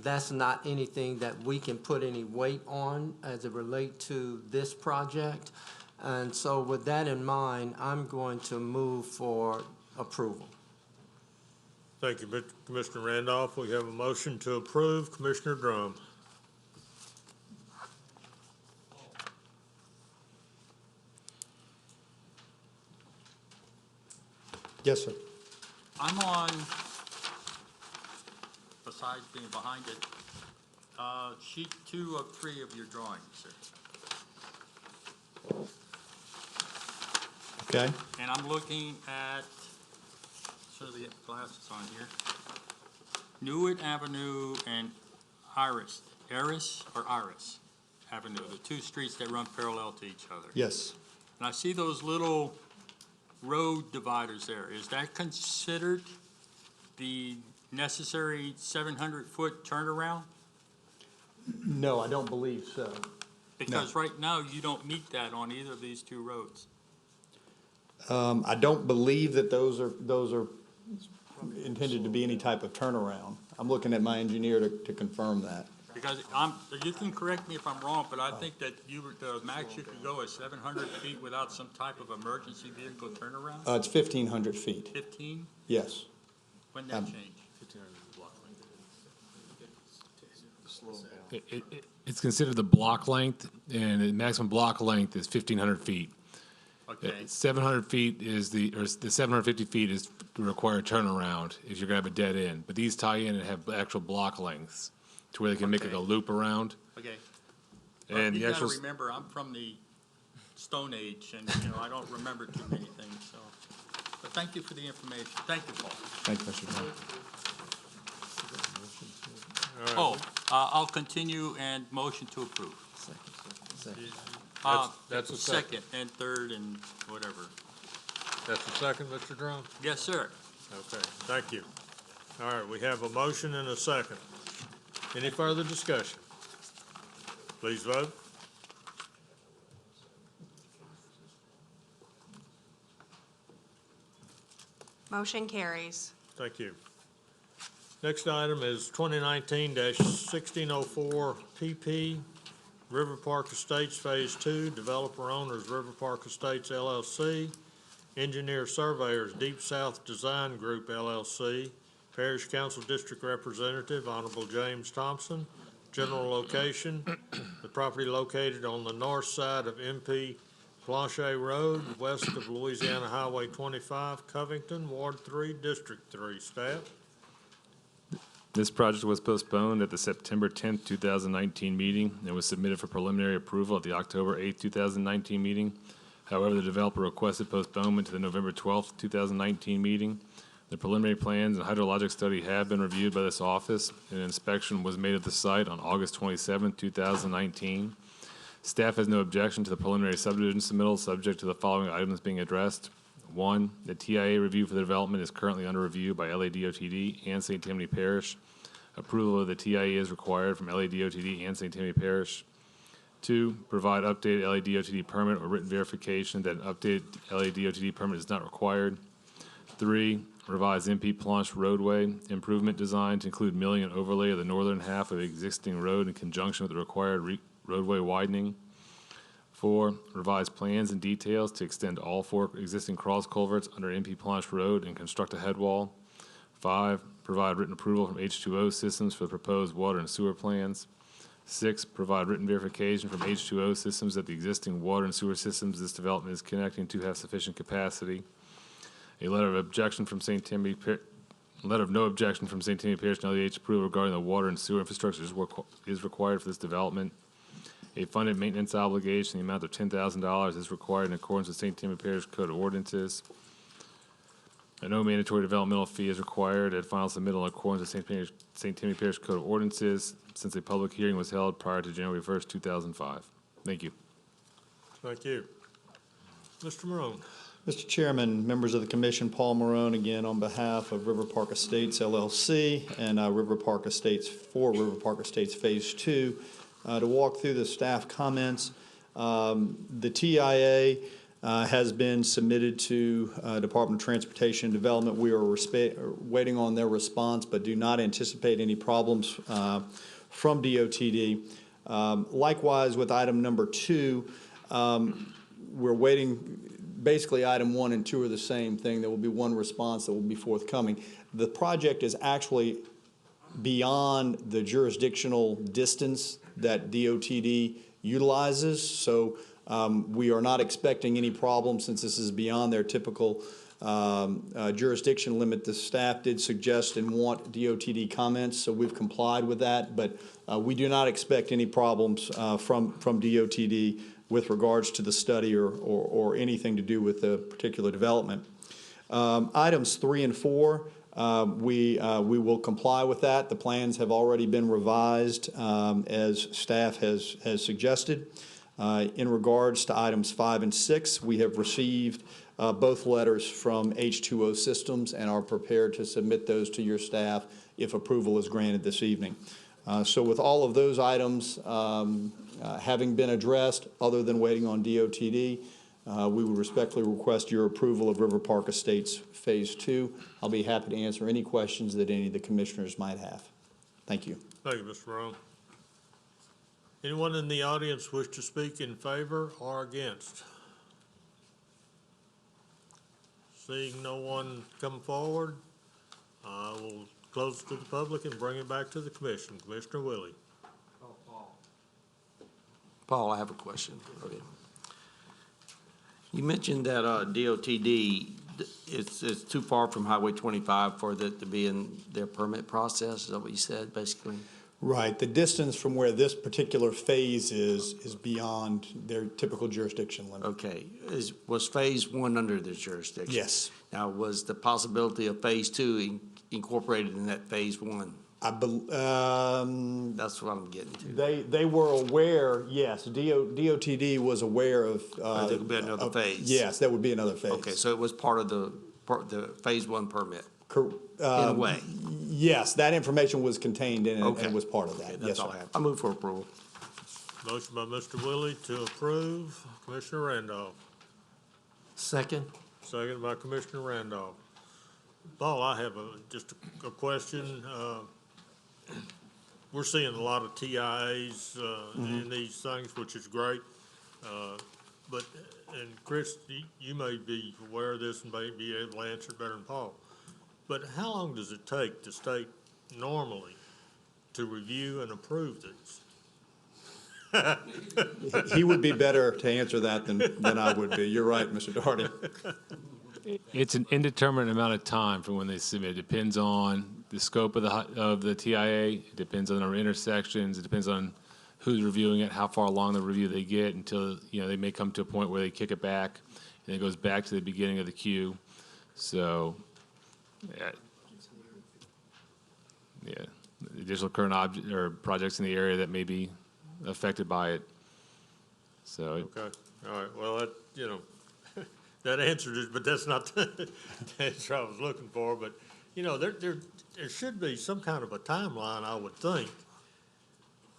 that's not anything that we can put any weight on as it relates to this project. And so with that in mind, I'm going to move for approval. Thank you, Commissioner Randolph. We have a motion to approve. Commissioner Drum. Yes, sir. I'm on, besides being behind it, sheet 2 of 3 of your drawings, sir. Okay. And I'm looking at, show the glasses on here, Newitt Avenue and Iris Avenue, the two streets that run parallel to each other. Yes. And I see those little road dividers there. Is that considered the necessary 700-foot turnaround? No, I don't believe so. Because right now, you don't meet that on either of these two roads. I don't believe that those are intended to be any type of turnaround. I'm looking at my engineer to confirm that. Because you can correct me if I'm wrong, but I think that the max you could go is 700 feet without some type of emergency vehicle turnaround? It's 1,500 feet. 15? Yes. When that change? It's considered the block length, and the maximum block length is 1,500 feet. Okay. 700 feet the 750 feet is the required turnaround if you're gonna have a dead end. But these tie in and have actual block lengths to where they can make like a loop around. Okay. And You the gotta actual, remember, I'm from the Stone Age, and, I don't remember too many things, so. But thank you for the information. Thank you, Paul. Thank you, Mr. Chairman. I'll continue and motion to approve. Second. That's a second. And third and whatever. That's a second, Mr. Drum? Yes, sir. Okay, thank you. All right, we have a motion and a second. Any further discussion? Please vote. Motion carries. Thank you. Next item is 2019-1604 PP, River Park Estates Phase 2, developer owners River Park Estates LLC, engineer surveyors Deep South Design Group LLC, Parish Council District Representative Honorable James Thompson. General location, the property located on the north side of MP Planche Road, west of Louisiana Highway 25, Covington, Ward 3, District 3. Staff? This project was postponed at the September 10th, 2019 meeting and was submitted for preliminary approval at the October 8th, 2019 meeting. However, the developer requested postponement to the November 12th, 2019 meeting. The preliminary plans and hydrologic study have been reviewed by this office, and an inspection was made of the site on August 27, 2019. Staff has no objection to the preliminary subdivision submittal, subject to the following items being addressed. 1, the TIA review for the development is currently under review by LADOTD and St. Tammany Parish. Approval of the TIA is required from LADOTD and St. Tammany Parish. 2, provide updated LADOTD permit or written verification that an updated LADOTD permit is not required. 3, revise MP Planche roadway improvement design to include milling and overlay of the northern half of the existing road in conjunction with the required roadway widening. 4, revise plans and details to extend all 4 existing cross culverts under MP Planche Road and construct a head wall. 5, provide written approval from H2O Systems for the proposed water and sewer plans. 6, provide written verification from H2O Systems that the existing water and sewer systems this development is connecting to have sufficient capacity. A letter of objection from St. Tammany, letter of no objection from St. Tammany Parish and LEH approval regarding the water and sewer infrastructure is required for this development. A funded maintenance obligation in the amount of $10,000 is required in accordance with St. Tammany Parish Code of Ordinances. A no mandatory developmental fee is required at final submittal in accordance with St. Tammany Parish Code of Ordinances since a public hearing was held prior to January 1st, 2005. Thank you. Thank you. Mr. Morone. Mr. Chairman, members of the commission, Paul Morone again on behalf of River Park Estates LLC and River Park Estates Phase 2 to walk through the staff comments. The TIA has been submitted to Department of Transportation and Development. We are waiting on their response, but do not anticipate any problems from DOTD. Likewise, with item number 2, we're waiting. Basically, item 1 and 2 are the same thing. There will be one response that will be forthcoming. The project is actually beyond the jurisdictional distance that DOTD utilizes, so we are not expecting any problem since this is beyond their typical jurisdiction limit. The staff did suggest and want DOTD comments, so we've complied with that, but we do not expect any problems from DOTD with regards to the study or anything to do with the particular development. Items 3 and 4, we will comply with that. The plans have already been revised as staff has suggested. In regards to items 5 and 6, we have received both letters from H2O Systems and are prepared to submit those to your staff if approval is granted this evening. So with all of those items having been addressed, other than waiting on DOTD, we would respectfully request your approval of River Park Estates Phase 2. I'll be happy to answer any questions that any of the commissioners might have. Thank you. Thank you, Mr. Morone. Anyone in the audience wish to speak in favor or against? Seeing no one come forward, I will close it to the public and bring it back to the commission. Commissioner Willie. Paul, I have a question. Okay. You mentioned that DOTD, it's too far from Highway 25 for that to be in their permit process. Is that what you said, basically? Right. The distance from where this particular phase is beyond their typical jurisdiction limit. Okay. Was Phase 1 under their jurisdiction? Yes. Now, was the possibility of Phase 2 incorporated in that Phase 1? That's what I'm getting to. They were aware, yes, DOTD was aware of. There could be another phase. Yes, that would be another phase. Okay, so it was part of the Phase 1 permit, in a In way. Yes, that information was contained in it Okay. and was part of that. Okay, Yes, that's all sir. I have. I move for approval. Motion by Mr. Willie to approve. Commissioner Randolph. Second. Second by Commissioner Randolph. Paul, I have just a question. We're seeing a lot of TIAs in these things, which is great. But, and Chris, you may be aware of this and may be able to answer it better than Paul. But how long does it take the state normally to review and approve these? He would be better to answer that than I would be. You're right, Mr. Doherty. It's an indeterminate amount of time from when they submit. It depends on the scope of the TIA. It depends on our intersections. It depends on who's reviewing it, how far along the review they get until, they may come to a point where they kick it back and it goes back to the beginning of the queue. So, yeah, additional current object or projects in the area that may be affected by it. So, Okay, all right, well, that, that answered it, but that's not the answer I was looking for. But, there should be some kind of a timeline, I would think.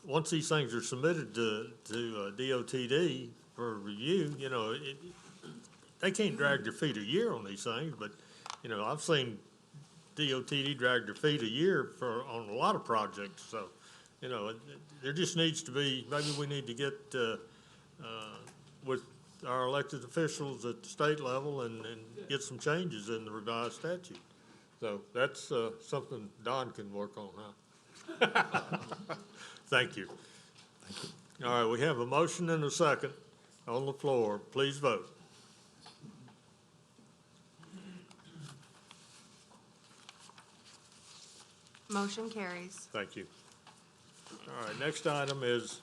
Once these things are submitted to DOTD for review, they can't drag their feet a year on these things, but, I've seen DOTD drag their feet a year on a lot of projects, so, there just needs to be, maybe we need to get, with our elected officials at the state level and get some changes in the revised statute. So that's, something Don can work on, huh? Thank you. All right, we have a motion and a second on the floor. Please vote. Motion carries. Thank you. All right, next item is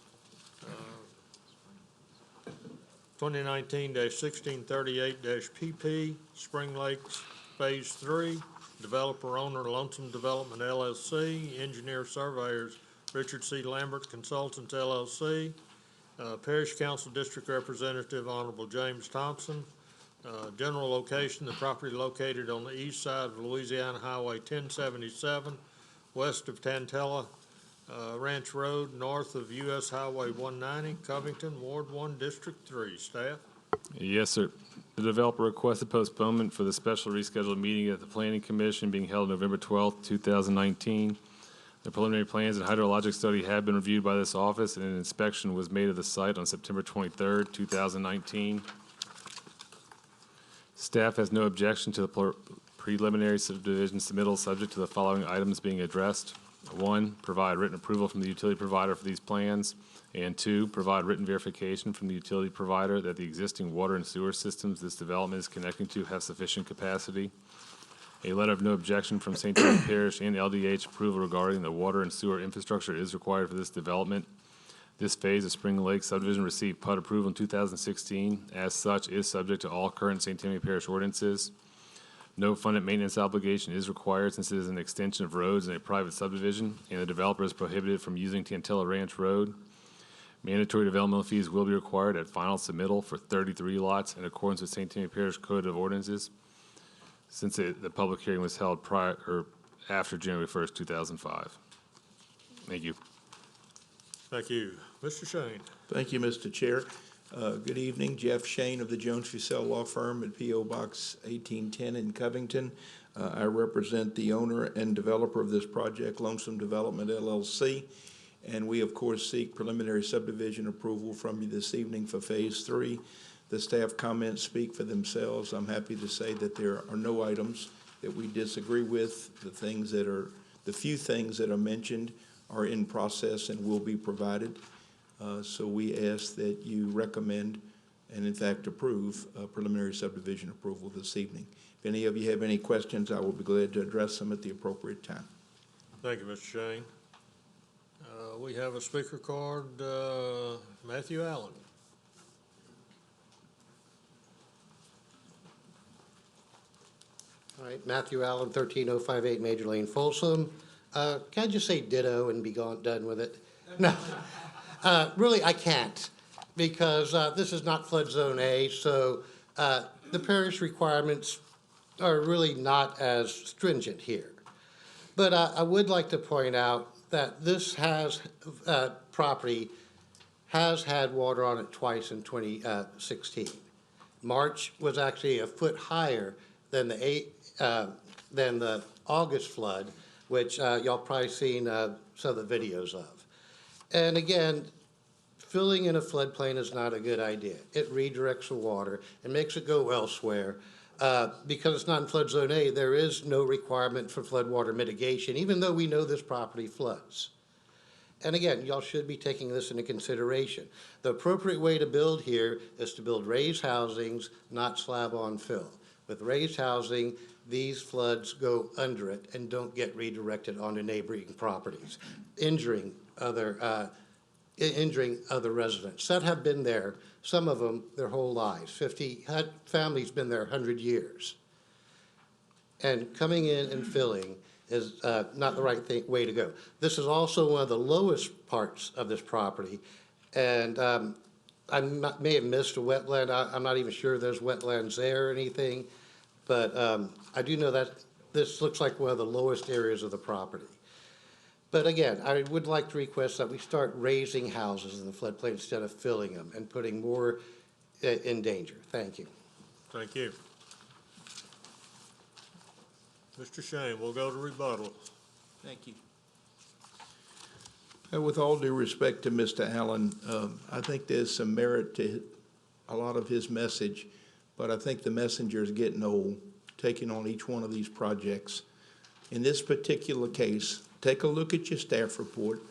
2019-1638-PP, Spring Lakes Phase 3, developer owner Lonesome Development LLC, engineer surveyors Richard C. Lambert Consultants LLC, Parish Council District Representative Honorable James Thompson. General location, the property located on the east side of Louisiana Highway 1077, west of Tantella Ranch Road, north of US Highway 190, Covington, Ward 1, District 3. Staff? yes, sir. The developer requested postponement for the special rescheduled meeting at the Planning Commission being held November 12th, 2019. The preliminary plans and hydrologic study have been reviewed by this office, and an inspection was made of the site on September 23rd, 2019. Staff has no objection to the preliminary subdivision submittal, subject to the following items being addressed. 1, provide written approval from the utility provider for these plans. And 2, provide written verification from the utility provider that the existing water and sewer systems this development is connecting to have sufficient capacity. A letter of no objection from St. Tammany Parish and LDH approval regarding the water and sewer infrastructure is required for this development. This phase of Spring Lake subdivision received PUD approval in 2016. As such, is subject to all current St. Tammany Parish ordinances. No funded maintenance obligation is required since it is an extension of roads in a private subdivision, and the developer is prohibited from using Tantella Ranch Road. Mandatory developmental fees will be required at final submittal for 33 lots in accordance with St. Tammany Parish Code of Ordinances, since the public hearing was held prior or after January 1st, 2005. Thank you. Thank you. Mr. Shane? Thank you, Mr. Chair. Good evening, Jeff Shane of the Jones Fussell Law Firm at P.O. Box 1810 in Covington. I represent the owner and developer of this project, Lonesome Development LLC, and we, of course, seek preliminary subdivision approval from you this evening for Phase 3. The staff comments speak for themselves. I'm happy to say that there are no items that we disagree with. The few things that are mentioned are in process and will be provided. So we ask that you recommend and in fact approve preliminary subdivision approval this evening. If any of you have any questions, I will be glad to address them at the appropriate time. Thank you, Mr. Shane. We have a speaker card, Matthew Allen. All right, Matthew Allen, 13058 Major Lane, Folsom. Can I just say ditto and be done with it? No, really, I can't, because this is not flood zone A, so the parish requirements are really not as stringent here. But I would like to point out that this property has had water on it twice in 2016. March was actually a foot higher than the than the August flood, which y'all probably seen some of the videos of. And again, filling in a floodplain is not a good idea. It redirects the water and makes it go elsewhere. Because it's not in flood zone A, there is no requirement for floodwater mitigation, even though we know this property floods. And again, y'all should be taking this into consideration. The appropriate way to build here is to build raised housings, not slab on fill. With raised housing, these floods go under it and don't get redirected onto neighboring properties, injuring other residents that have been there, some of them their whole lives. 50 families been there 100 years. And coming in and filling is not the right way to go. This is also one of the lowest parts of this property, and may have missed a wetland. I'm not even sure there's wetlands there or anything, but I do know that this looks like one of the lowest areas of the property. But again, I would like to request that we start raising houses in the floodplain instead of filling them and putting more in danger. Thank you. Thank you. Mr. Shane, we'll go to rebuttal. Thank you. With all due respect to Mr. Allen, I think there's some merit to a lot of his message, but I think the messenger is getting old, taking on each one of these projects. In this particular case, take a look at your staff report.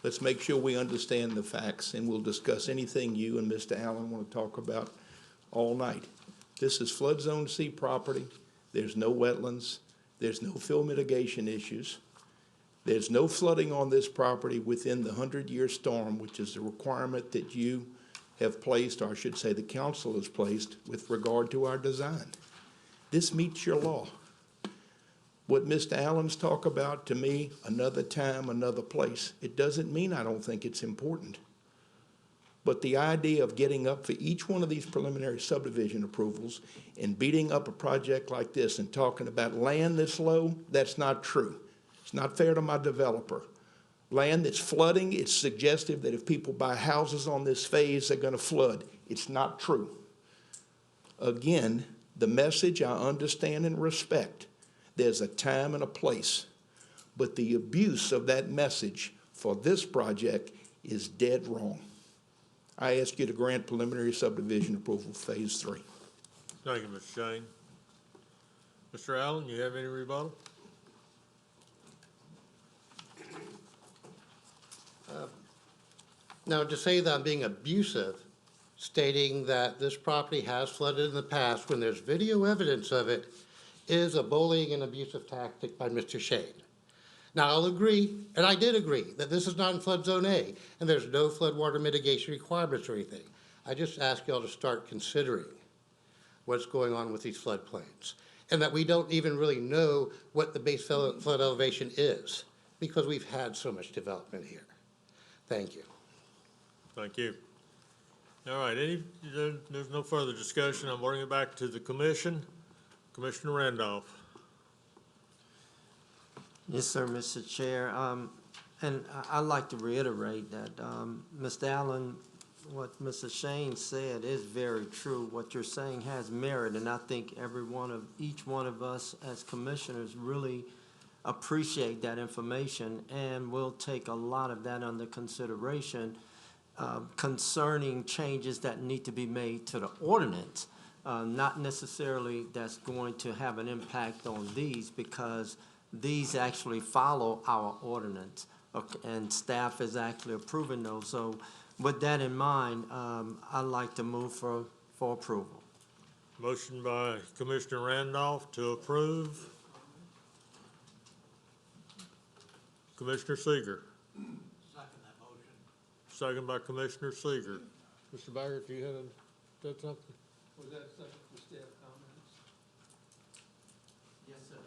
Let's make sure we understand the facts, and we'll discuss anything you and Mr. Allen want to talk about all night. This is flood zone C property. There's no wetlands. There's no fill mitigation issues. There's no flooding on this property within the 100-year storm, which is the requirement that you have placed, or I should say the council has placed, with regard to our design. This meets your law. What Mr. Allen's talk about, to me, another time, another place, it doesn't mean I don't think it's important. But the idea of getting up for each one of these preliminary subdivision approvals and beating up a project like this and talking about land that's low, that's not true. It's not fair to my developer. Land that's flooding, it's suggestive that if people buy houses on this phase, they're gonna flood. It's not true. Again, the message I understand and respect. There's a time and a place, but the abuse of that message for this project is dead wrong. I ask you to grant preliminary subdivision approval, phase 3. Thank you, Mr. Shane. Mr. Allen, you have any rebuttal? Now, to say that I'm being abusive, stating that this property has flooded in the past when there's video evidence of it, is a bullying and abusive tactic by Mr. Shane. Now, I'll agree, and I did agree, that this is not in flood zone A, and there's no floodwater mitigation requirements or anything. I just ask y'all to start considering what's going on with these floodplains, and that we don't even really know what the base flood elevation is, because we've had so much development here. Thank you. Thank you. All right, there's no further discussion. I'm bringing it back to the commission. Commissioner Randolph. Yes, sir, Mr. Chair. And I'd like to reiterate that, Mr. Allen, what Mr. Shane said is very true. What you're saying has merit, and I think each one of us as commissioners really appreciate that information, and we'll take a lot of that under consideration concerning changes that need to be made to the ordinance. Not necessarily that's going to have an impact on these, because these actually follow our ordinance, and staff is actually approving those. So with that in mind, I'd like to move for approval. Motion by Commissioner Randolph to approve. Commissioner Seeger. Second that motion. Second by Commissioner Seeger. Mr. Baggert, you had said something? Was that second for staff comments? Yes, sir.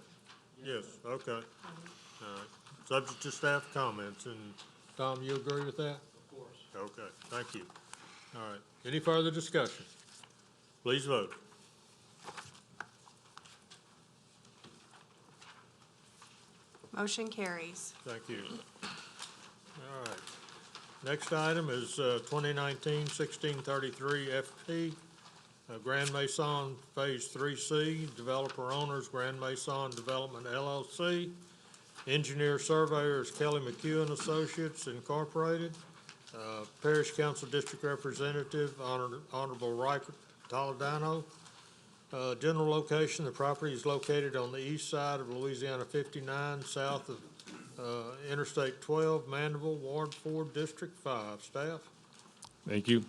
Yes, okay. All right. Subject to staff comments, and Tom, you agree with that? Of course. Okay, thank you. All right, any further discussion? Please vote. Motion carries. Thank you. All right. Next item is 2019-1633 FP, Grand Maison Phase 3C, developer owners, Grand Maison Development LLC. Engineer surveyors, Kelly McHugh and Associates Incorporated. Parish Council District Representative, Honorable Riker Toledano. General location, the property is located on the east side of Louisiana 59, south of Interstate 12, Mandeville, Ward 4, District 5. Staff? Thank you.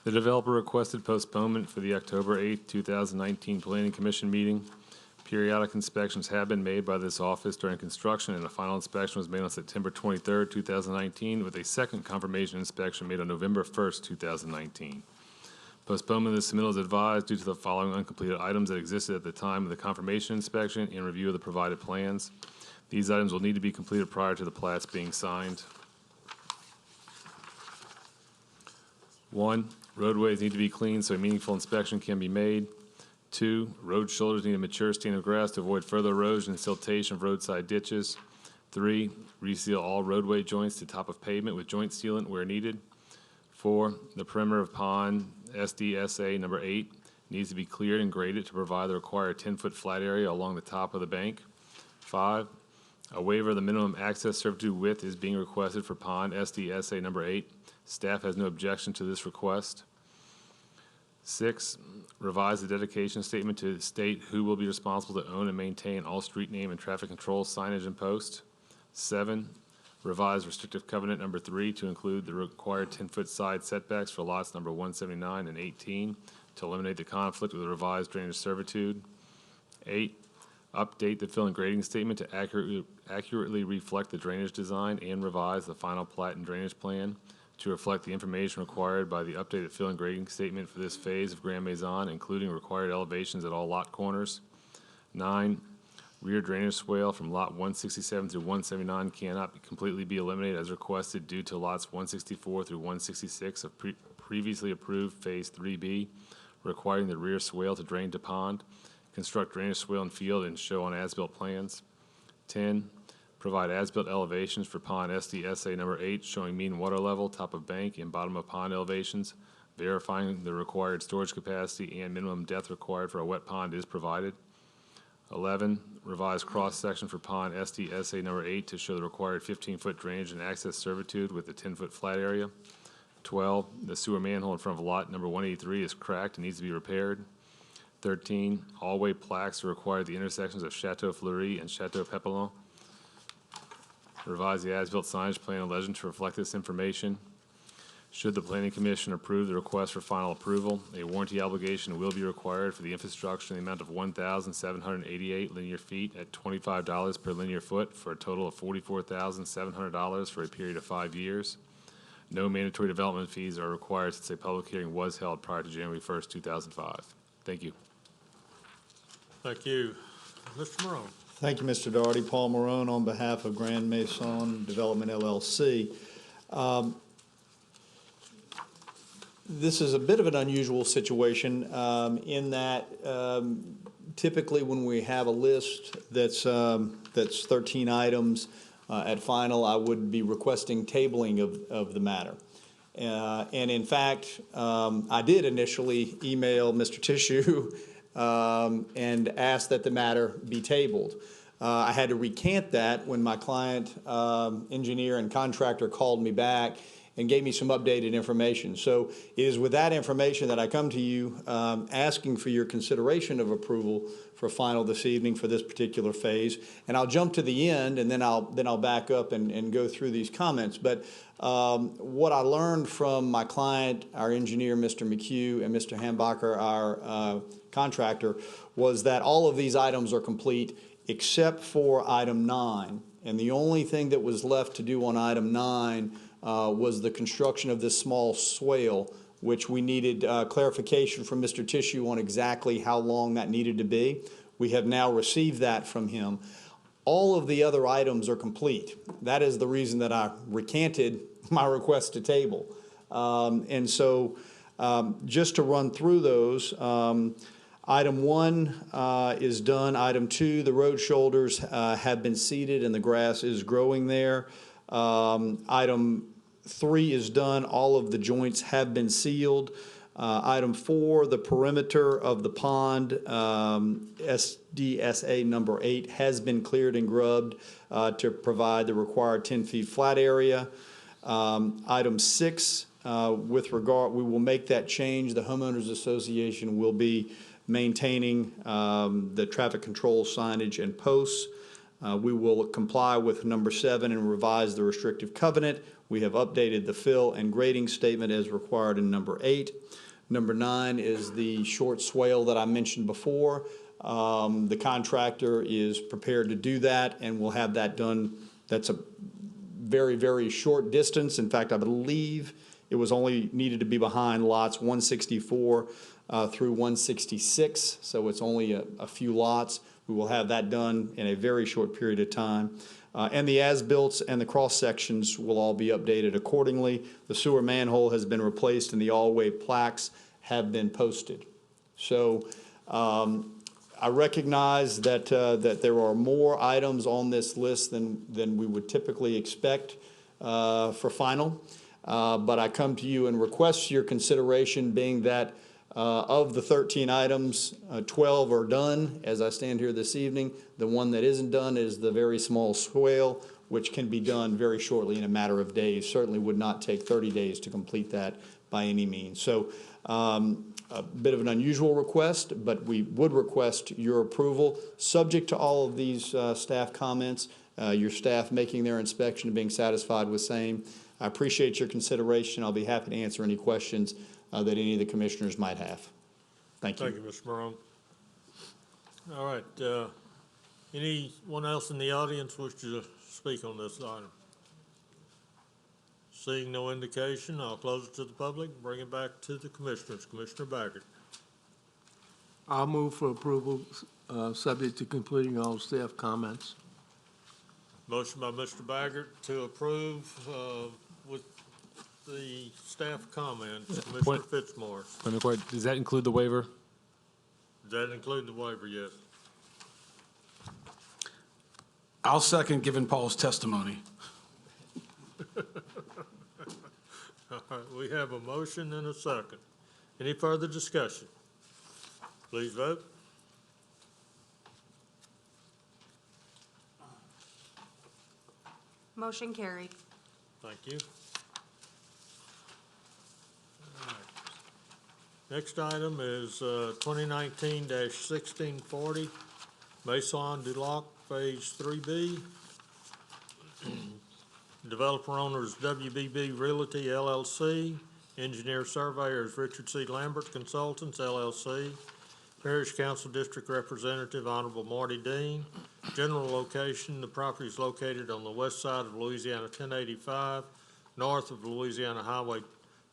The developer requested postponement for the October 8th, 2019 Planning Commission meeting. Periodic inspections have been made by this office during construction, and a final inspection was made on September 23rd, 2019, with a second confirmation inspection made on November 1st, 2019. Postponement of the submittal is advised due to the following uncompleted items that existed at the time of the confirmation inspection and review of the provided plans. These items will need to be completed prior to the plats being signed. 1, roadways need to be cleaned so a meaningful inspection can be made. 2, road shoulders need a mature stand of grass to avoid further erosion and siltation of roadside ditches. 3, reseal all roadway joints to top of pavement with joint sealant where needed. 4, the perimeter of pond SDSA number 8 needs to be cleared and graded to provide the required 10-foot flat area along the top of the bank. 5, a waiver of the minimum access servitude width is being requested for pond SDSA number 8. Staff has no objection to this request. 6, revise the dedication statement to state who will be responsible to own and maintain all street name and traffic control signage and posts. 7, revise restrictive covenant number 3 to include the required 10-foot side setbacks for lots number 179 and 18 to eliminate the conflict with the revised drainage servitude. 8, update the fill and grading statement to accurately reflect the drainage design and revise the final plat and drainage plan to reflect the information required by the updated fill and grading statement for this phase of Grand Maison, including required elevations at all lot corners. 9, rear drainage swale from lot 167 through 179 cannot completely be eliminated as requested due to lots 164 through 166 of previously approved Phase 3B, requiring the rear swale to drain to pond. Construct drainage swale and field and show on as-built plans. 10, provide as-built elevations for pond SDSA number 8, showing mean water level, top of bank, and bottom of pond elevations, verifying the required storage capacity and minimum depth required for a wet pond is provided. 11, revise cross-section for pond SDSA number 8 to show the required 15-foot drainage and access servitude with a 10-foot flat area. 12, the sewer manhole in front of lot number 183 is cracked and needs to be repaired. 13, all-way plaques are required at the intersections of Chateau Fleury and Chateau Pepelon. Revise the as-built signage plan and legend to reflect this information. Should the Planning Commission approve the request for final approval, a warranty obligation will be required for the infrastructure in the amount of 1,788 linear feet at $25 per linear foot for a total of $44,700 for a period of 5 years. No mandatory development fees are required since a public hearing was held prior to January 1st, 2005. Thank you. Thank you. Mr. Morone. Thank you, Mr. Doherty. Paul Morone on behalf of Grand Maison Development LLC. This is a bit of an unusual situation in that typically when we have a list that's 13 items at final, I would be requesting tabling of the matter. And in fact, I did initially email Mr. Tissue and asked that the matter be tabled. I had to recant that when my client, engineer and contractor called me back and gave me some updated information. So it is with that information that I come to you asking for your consideration of approval for final this evening for this particular phase. And I'll jump to the end and then I'll back up and go through these comments. But what I learned from my client, our engineer, Mr. McHugh, and Mr. Hambacher, our contractor, was that all of these items are complete except for item 9. And the only thing that was left to do on item 9 was the construction of this small swale, which we needed clarification from Mr. Tissue on exactly how long that needed to be. We have now received that from him. All of the other items are complete. That is the reason that I recanted my request to table. And so just to run through those, item 1 is done. Item 2, the road shoulders have been seeded and the grass is growing there. Item 3 is done. All of the joints have been sealed. Item 4, the perimeter of the pond, SDSA number 8, has been cleared and grubbed to provide the required 10 feet flat area. Item 6, with regard, we will make that change. The homeowners association will be maintaining the traffic control signage and posts. We will comply with number 7 and revise the restrictive covenant. We have updated the fill and grading statement as required in number 8. Number 9 is the short swale that I mentioned before. The contractor is prepared to do that, and we'll have that done. That's a very, very short distance. In fact, I believe it was only needed to be behind lots 164 through 166, so it's only a few lots. We will have that done in a very short period of time. And the as-built and the cross-sections will all be updated accordingly. The sewer manhole has been replaced and the all-way plaques have been posted. So I recognize that, that there are more items on this list than we would typically expect for final. But I come to you and request your consideration, being that of the 13 items, 12 are done as I stand here this evening. The one that isn't done is the very small swale, which can be done very shortly in a matter of days. Certainly would not take 30 days to complete that by any means. So a bit of an unusual request, but we would request your approval, subject to all of these staff comments, your staff making their inspection and being satisfied with same. I appreciate your consideration. I'll be happy to answer any questions that any of the commissioners might have. Thank you. Thank you, Mr. Morone. All right, anyone else in the audience wish to speak on this item? Seeing no indication, I'll close it to the public, bring it back to the commissioners. Commissioner Baggett. I'll move for approval, subject to completing all staff comments. Motion by Mr. Baggett to approve with the staff comments. Commissioner Fitzmaurice. Let me quite, does that include the waiver? Does that include the waiver? Yes. I'll second given Paul's testimony. All right, we have a motion and a second. Any further discussion? Please vote. Motion carried. Thank you. All right. Next item is 2019-1640, Maison du Lac, Phase 3B. Developer owners WBB Realty LLC, engineer surveyors Richard C. Lambert Consultants LLC, Parish Council District Representative Honorable Marty Dean. General location, the property is located on the west side of Louisiana 1085, north of Louisiana Highway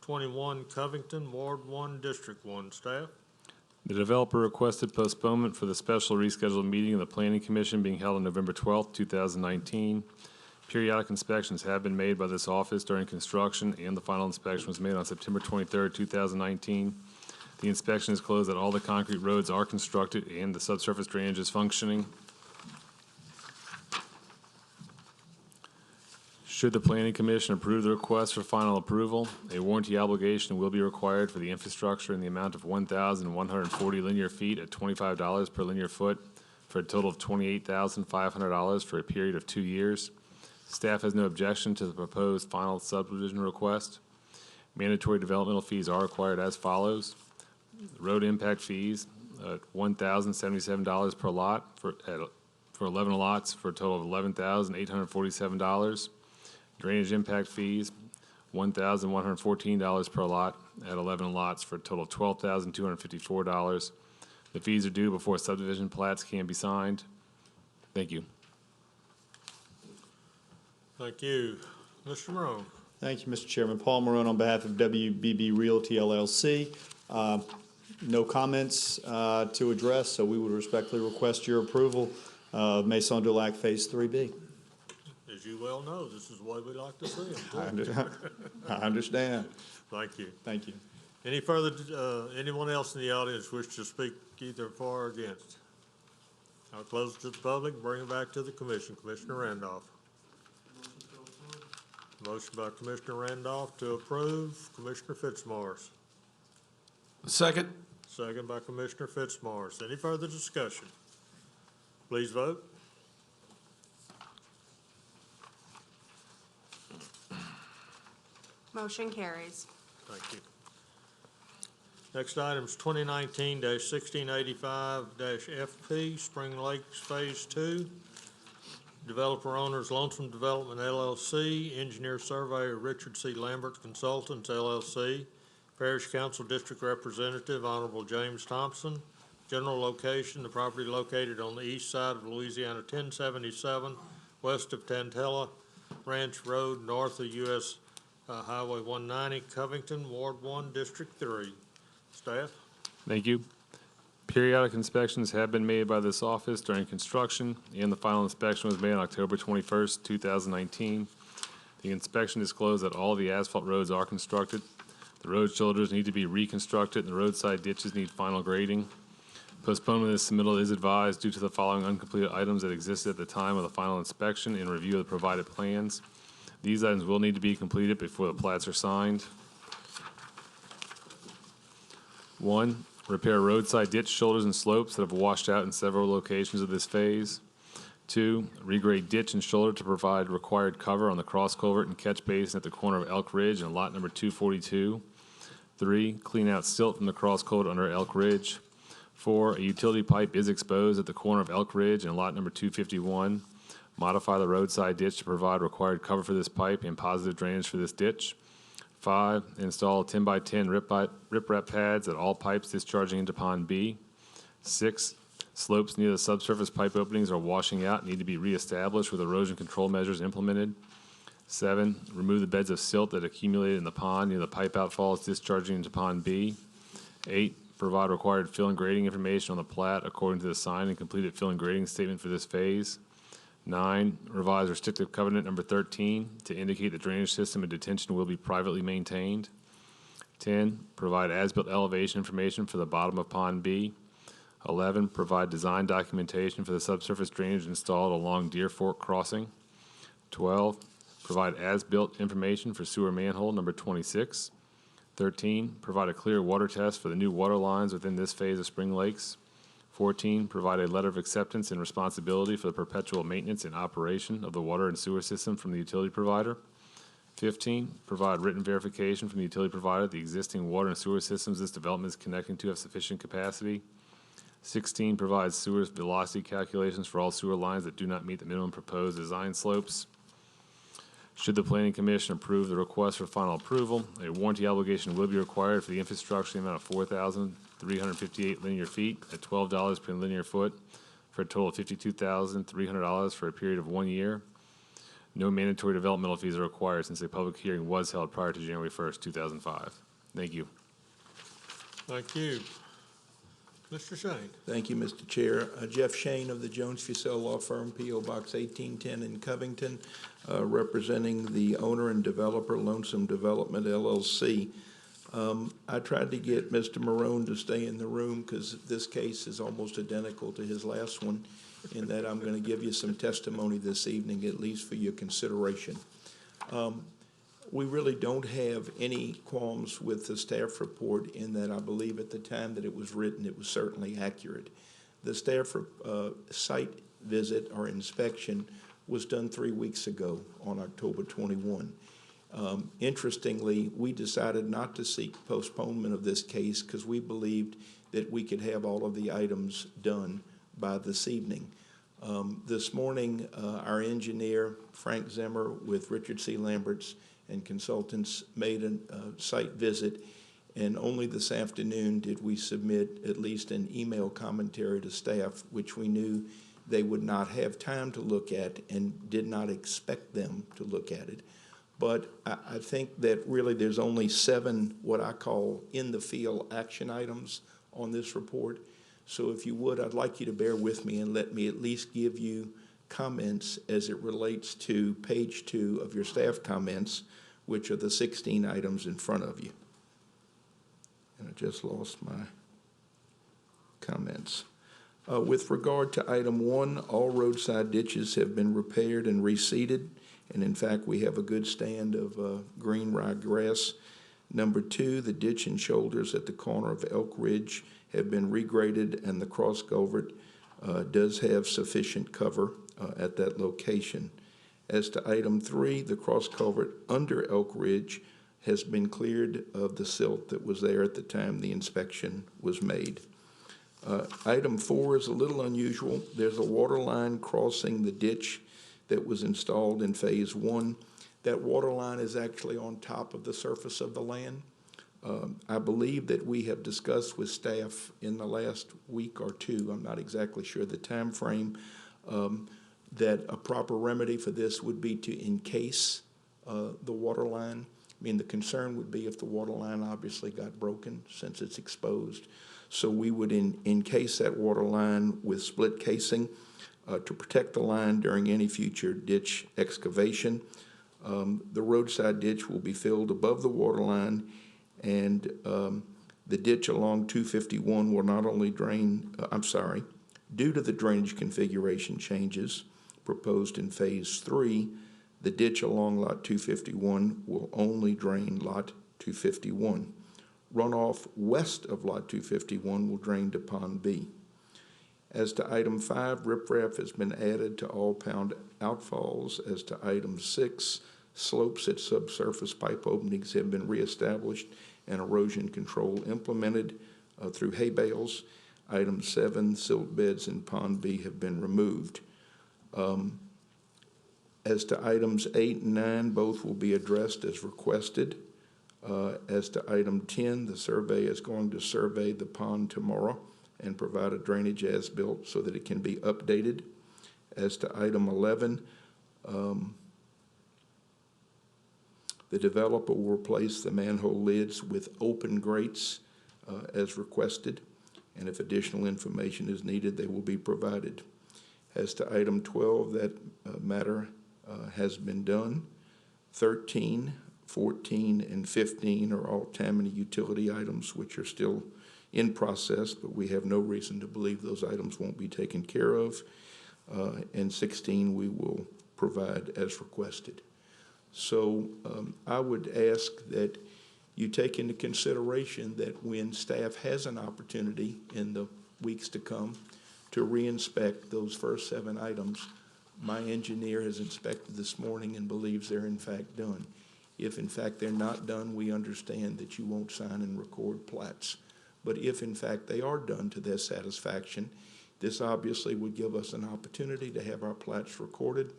21, Covington, Ward 1, District 1. Staff? The developer requested postponement for the special rescheduled meeting of the Planning Commission being held on November 12th, 2019. Periodic inspections have been made by this office during construction, and the final inspection was made on September 23rd, 2019. The inspection is closed that all the concrete roads are constructed and the subsurface drainage is functioning. Should the Planning Commission approve the request for final approval, a warranty obligation will be required for the infrastructure in the amount of 1,140 linear feet at $25 per linear foot, for a total of $28,500 for a period of 2 years. Staff has no objection to the proposed final subdivision request. Mandatory developmental fees are required as follows. Road impact fees, $1,077 per lot for 11 lots for a total of $11,847. Drainage impact fees, $1,114 per lot at 11 lots for a total of $12,254. The fees are due before subdivision plats can be signed. Thank you. Thank you. Mr. Morone. Thank you, Mr. Chairman. Paul Morone on behalf of WBB Realty LLC. No comments to address, so we would respectfully request your approval of Maison du Lac Phase 3B. As you well know, this is the way we like to see them. I understand. Thank you. Thank you. Any further, anyone else in the audience wish to speak either for or against? I'll close it to the public, bring it back to the commission. Commissioner Randolph. Motion by Commissioner Randolph to approve. Commissioner Fitzmaurice. Second. Second by Commissioner Fitzmaurice. Any further discussion? Please vote. Motion carries. Thank you. Next item is 2019-1685-FP, Spring Lakes Phase 2. Developer owners Lonesome Development LLC, engineer surveyor Richard C. Lambert Consultants LLC, Parish Council District Representative Honorable James Thompson. General location, the property located on the east side of Louisiana 1077, west of Tantella Ranch Road, north of US Highway 190, Covington, Ward 1, District 3. Staff? Thank you. Periodic inspections have been made by this office during construction, and the final inspection was made on October 21st, 2019. The inspection disclosed that all the asphalt roads are constructed. The road shoulders need to be reconstructed, and the roadside ditches need final grading. Postponement of this submittal is advised due to the following uncompleted items that existed at the time of the final inspection and review of the provided plans. These items will need to be completed before the plats are signed. 1, repair roadside ditch shoulders and slopes that have washed out in several locations of this phase. 2, regrade ditch and shoulder to provide required cover on the cross culvert and catch basin at the corner of Elk Ridge and lot number 242. 3, clean out silt from the cross culvert under Elk Ridge. 4, a utility pipe is exposed at the corner of Elk Ridge and lot number 251. Modify the roadside ditch to provide required cover for this pipe and positive drainage for this ditch. 5, install 10x10 riprap pads at all pipes discharging into Pond B. 6, slopes near the subsurface pipe openings are washing out and need to be reestablished with erosion control measures implemented. 7, remove the beds of silt that accumulated in the pond near the pipe outfalls discharging into Pond B. 8, provide required fill and grading information on the plat according to the signed and completed fill and grading statement for this phase. 9, revise restrictive covenant number 13 to indicate the drainage system and detention will be privately maintained. 10, provide as-built elevation information for the bottom of Pond B. 11, provide design documentation for the subsurface drainage installed along Deer Fork Crossing. 12, provide as-built information for sewer manhole number 26. 13, provide a clear water test for the new water lines within this phase of Spring Lakes. 14, provide a letter of acceptance and responsibility for the perpetual maintenance and operation of the water and sewer system from the utility provider. 15, provide written verification from the utility provider that the existing water and sewer systems this development is connecting to have sufficient capacity. 16, provide sewer velocity calculations for all sewer lines that do not meet the minimum proposed design slopes. Should the Planning Commission approve the request for final approval, a warranty obligation will be required for the infrastructure in the amount of 4,358 linear feet at $12 per linear foot for a total of $52,300 for a period of 1 year. No mandatory developmental fees are required since a public hearing was held prior to January 1st, 2005. Thank you. Thank you. Mr. Shane. Thank you, Mr. Chair. Jeff Shane of the Jones Fussell Law Firm, P.O. Box 1810 in Covington, representing the owner and developer Lonesome Development LLC. I tried to get Mr. Marone to stay in the room because this case is almost identical to his last one, in that I'm going to give you some testimony this evening, at least for your consideration. We really don't have any qualms with the staff report, in that I believe at the time that it was written, it was certainly accurate. The staff site visit or inspection was done 3 weeks ago on October 21. Interestingly, we decided not to seek postponement of this case because we believed that we could have all of the items done by this evening. This morning, our engineer, Frank Zimmer, with Richard C. Lambert's and consultants, made a site visit, and only this afternoon did we submit at least an email commentary to staff, which we knew they would not have time to look at and did not expect them to look at it. But I think that really there's only 7 what I call in-the-field action items on this report. So if you would, I'd like you to bear with me and let me at least give you comments as it relates to page 2 of your staff comments, which are the 16 items in front of you. And I just lost my comments. With regard to item 1, all roadside ditches have been repaired and reseeded. And in fact, we have a good stand of green ryegrass Number two, the ditch and shoulders at the corner of Elk Ridge have been regraded, and the cross culvert does have sufficient cover at that location. As to item three, the cross culvert under Elk Ridge has been cleared of the silt that was there at the time the inspection was made. Item four is a little unusual. There's a water line crossing the ditch that was installed in phase one. That water line is actually on top of the surface of the land. I believe that we have discussed with staff in the last week or two, I'm not exactly sure the time frame, that a proper remedy for this would be to encase the water line. I mean, the concern would be if the water line obviously got broken since it's exposed. So we would encase that water line with split casing to protect the line during any future ditch excavation. The roadside ditch will be filled above the water line, and the ditch along 251 will not only drain, due to the drainage configuration changes proposed in phase three, the ditch along lot 251 will only drain lot 251. Runoff west of lot 251 will drain to Pond B. As to item five, riprap has been added to all pound outfalls. As to item six, slopes at subsurface pipe openings have been reestablished and erosion control implemented through hay bales. Item seven, silt beds in Pond B have been removed. As to items 8 and 9, both will be addressed as requested. As to item 10, the survey is going to survey the pond tomorrow and provide a drainage as-built so that it can be updated. As to item 11, the developer will replace the manhole lids with open grates as requested, and if additional information is needed, they will be provided. As to item 12, that matter has been done. 13, 14, and 15 are all Tammany utility items which are still in process, but we have no reason to believe those items won't be taken care of. And 16 we will provide as requested. So I would ask that you take into consideration that when staff has an opportunity in the weeks to come to re-inspect those first 7 items, my engineer has inspected this morning and believes they're in fact done. If in fact they're not done, we understand that you won't sign and record plats. But if in fact they are done to their satisfaction, this obviously would give us an opportunity to have our plats recorded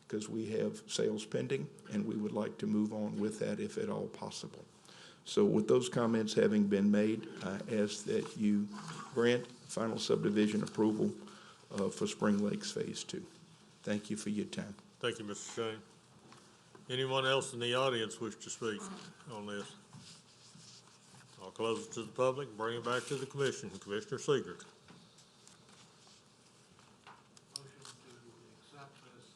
because we have sales pending and we would like to move on with that if at all possible. So with those comments having been made, I ask that you grant final subdivision approval for Spring Lakes Phase 2. Thank you for your time. Thank you, Mr. Shane. Anyone else in the audience wish to speak on this? I'll close it to the public, bring it back to the commission. Commissioner Seeger. Motion to accept this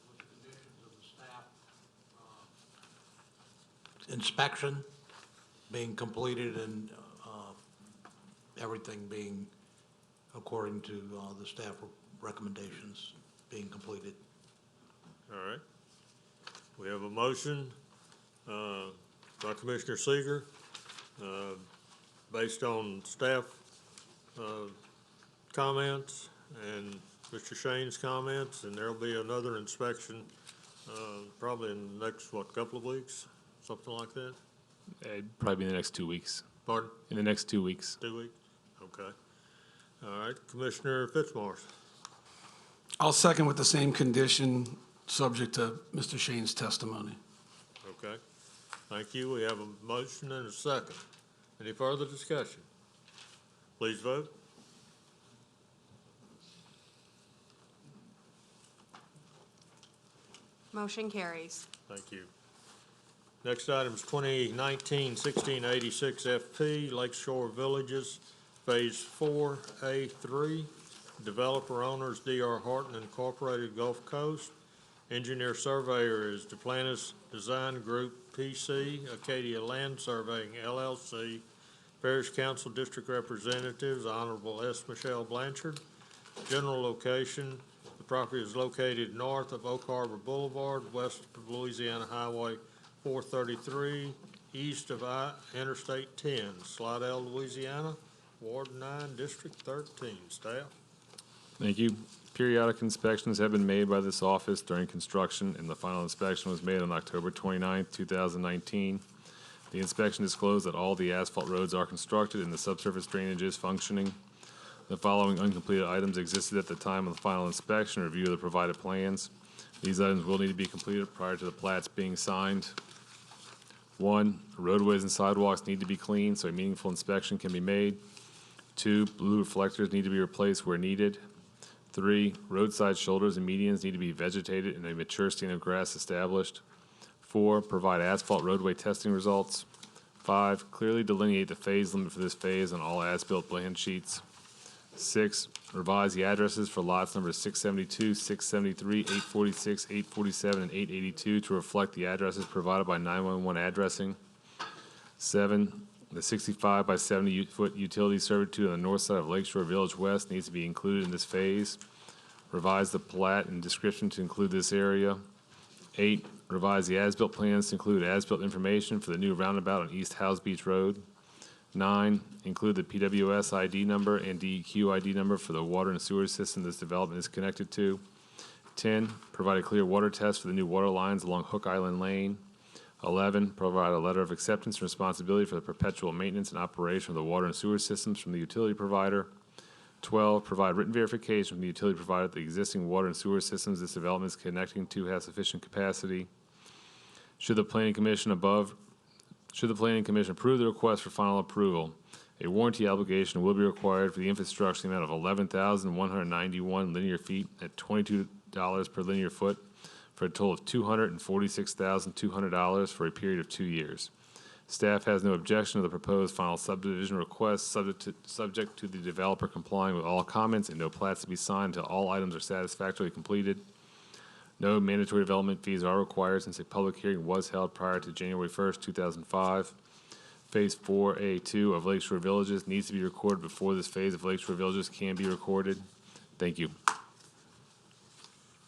with the conditions of the staff inspection being completed and everything being according to the staff recommendations being completed. All right. We have a motion by Commissioner Seeger based on staff comments and Mr. Shane's comments, and there'll be another inspection probably in the next, couple of weeks, something like that? Probably in the next 2 weeks. Pardon? In the next 2 weeks. 2 weeks? Okay. All right, Commissioner Fitzmaurice. I'll second with the same condition, subject to Mr. Shane's testimony. Okay. Thank you. We have a motion and a second. Any further discussion? Please vote. Motion carries. Thank you. Next item is 2019-1686 FP, Lakeshore Villages, Phase 4A3. Developer owners D.R. Horton Incorporated, Gulf Coast. Engineer surveyor is Duplantis Design Group, PC, Acadia Land Surveying, LLC. Parish Council District Representatives, Honorable S. Michelle Blanchard. General location, the property is located north of Oak Harbor Boulevard, west of Louisiana Highway 433, east of Interstate 10, Slidell, Louisiana, Ward 9, District 13. Staff? Thank you. Periodic inspections have been made by this office during construction, and the final inspection was made on October 29th, 2019. The inspection disclosed that all the asphalt roads are constructed and the subsurface drainage is functioning. The following uncompleted items existed at the time of the final inspection: review of the provided plans. These items will need to be completed prior to the plats being signed. 1, roadways and sidewalks need to be cleaned so a meaningful inspection can be made. 2, blue reflectors need to be replaced where needed. 3, roadside shoulders and medians need to be vegetated and a mature stand of grass established. 4, provide asphalt roadway testing results. 5, clearly delineate the phase limit for this phase on all as-built plan sheets. 6, revise the addresses for lots numbers 672, 673, 846, 847, and 882 to reflect the addresses provided by 911 addressing. 7, the 65 by 70-foot utility servitude on the north side of Lakeshore Village West needs to be included in this phase. Revise the plat and description to include this area. 8, revise the as-built plans to include as-built information for the new roundabout on East Howes Beach Road. 9, include the PWS ID number and DEQ ID number for the water and sewer system this development is connected to. 10, provide a clear water test for the new water lines along Hook Island Lane. 11, provide a letter of acceptance and responsibility for the perpetual maintenance and operation of the water and sewer systems from the utility provider. 12, provide written verification from the utility provider that the existing water and sewer systems this development is connecting to have sufficient capacity. Should the Planning Commission approve the request for final approval, a warranty obligation will be required for the infrastructure in the amount of 11,191 linear feet at $22 per linear foot, for a total of $246,200 for a period of 2 years. Staff has no objection to the proposed final subdivision request, subject to the developer complying with all comments and no plats to be signed until all items are satisfactorily completed. No mandatory development fees are required since a public hearing was held prior to January 1st, 2005. Phase 4A2 of Lakeshore Villages needs to be recorded before this phase of Lakeshore Villages can be recorded. Thank you.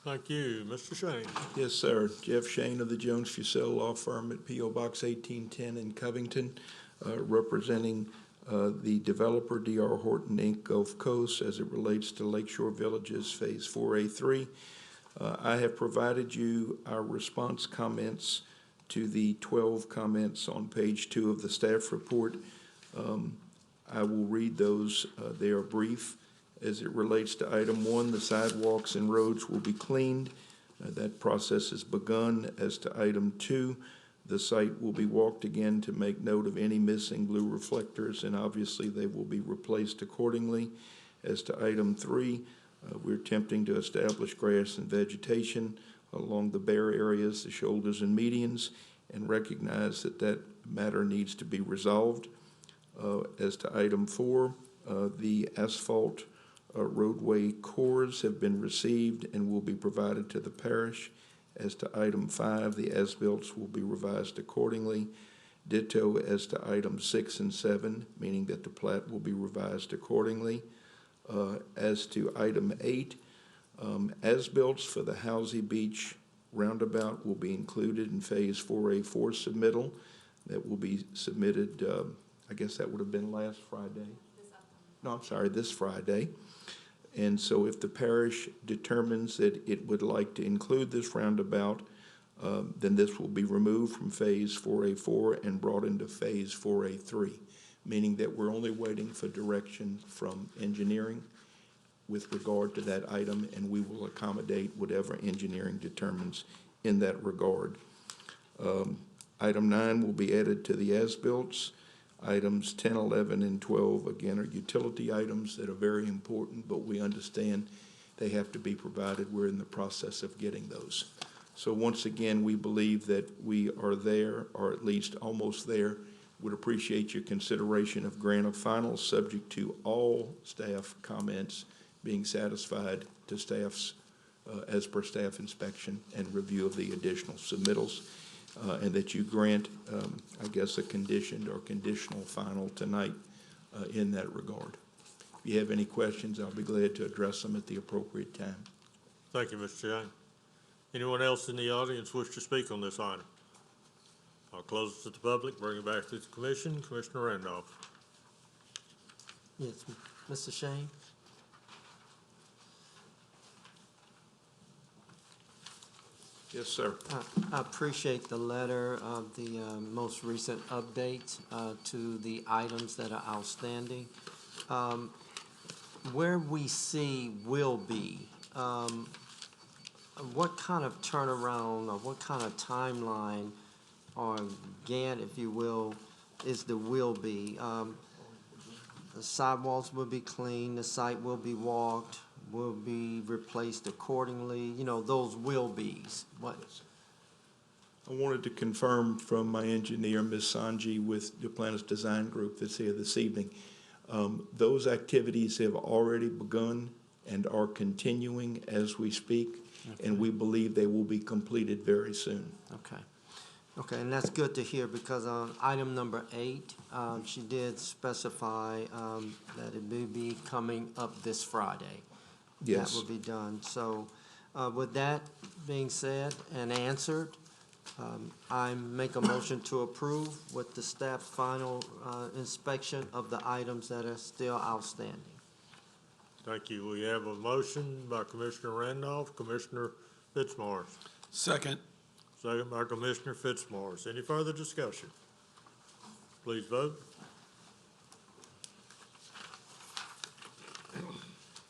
Thank you. Mr. Shane? Yes, sir. Jeff Shane of the Jones Fussell Law Firm at P.O. Box 1810 in Covington, representing the developer D.R. Horton, Inc., Gulf Coast, as it relates to Lakeshore Villages Phase 4A3. I have provided you our response comments to the 12 comments on page 2 of the staff report. I will read those. They are brief. As it relates to item 1, the sidewalks and roads will be cleaned. That process has begun. As to item 2, the site will be walked again to make note of any missing blue reflectors, and obviously they will be replaced accordingly. As to item 3, we're attempting to establish grass and vegetation along the bare areas, the shoulders and medians, and recognize that that matter needs to be resolved. As to item 4, the asphalt roadway cores have been received and will be provided to the parish. As to item 5, the as-bills will be revised accordingly. Ditto as to items 6 and 7, meaning that the plat will be revised accordingly. As to item 8, as-bills for the Howsey Beach roundabout will be included in Phase 4A4 submittal. That will be submitted, I guess that would have been last Friday. No, I'm sorry, this Friday. And so if the parish determines that it would like to include this roundabout, then this will be removed from Phase 4A4 and brought into Phase 4A3, meaning that we're only waiting for direction from engineering with regard to that item, and we will accommodate whatever engineering determines in that regard. Item 9 will be added to the as-bills. Items 10, 11, and 12, again, are utility items that are very important, but we understand they have to be provided. We're in the process of getting those. So once again, we believe that we are there, or at least almost there. Would appreciate your consideration of grant of final, subject to all staff comments being satisfied to staff's, as per staff inspection and review of the additional submittals. And that you grant, I guess, a conditioned or conditional final tonight in that regard. If you have any questions, I'll be glad to address them at the appropriate time. Thank you, Mr. Shane. Anyone else in the audience wish to speak on this item? Okay. close it to the public, bring it back to the commission. Commissioner Randolph. Yes, Mr. Shane? Yes, sir. I appreciate the letter of the most recent update to the items that are outstanding. Where we see will be, what kind of turnaround or what kind of timeline or Gantt, if you will, is the will be? The sidewalks will be cleaned, the site will be walked, will be replaced accordingly, you know, those will be's. What? I wanted to confirm from my engineer, Ms. Sanji, with the Planners Design Group that's here this evening. Those activities have already begun and are continuing as we speak, and we believe they will be completed very soon. Okay. Okay, and that's good to hear because on item number 8, she did specify that it may be coming up this Friday. Yes. That will be done. So with that being said and answered, I make a motion to approve with the staff's final inspection of the items that are still outstanding. Thank you. We have a motion by Commissioner Randolph, Commissioner Fitzmaurice. Second. Second by Commissioner Fitzmaurice. Any further discussion? Please vote.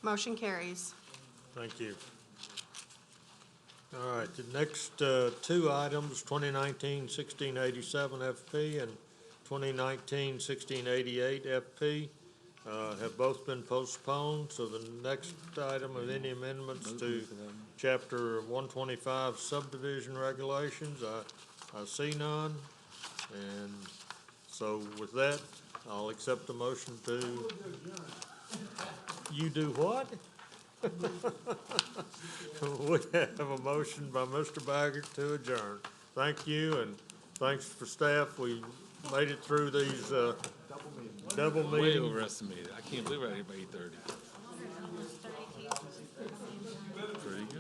Motion carries. Thank you. All right, the next two items, 2019-1687 FP and 2019-1688 FP, have both been postponed. So the next item of any amendments to Chapter 125 subdivision regulations, I see none. And so with that, I'll accept the motion to. You do what? We have a motion by Mr. Baggett to adjourn. Thank you, and thanks for staff. We made it through these double Way meetings. overestimated. I can't believe we're out here by 8:30. Pretty good.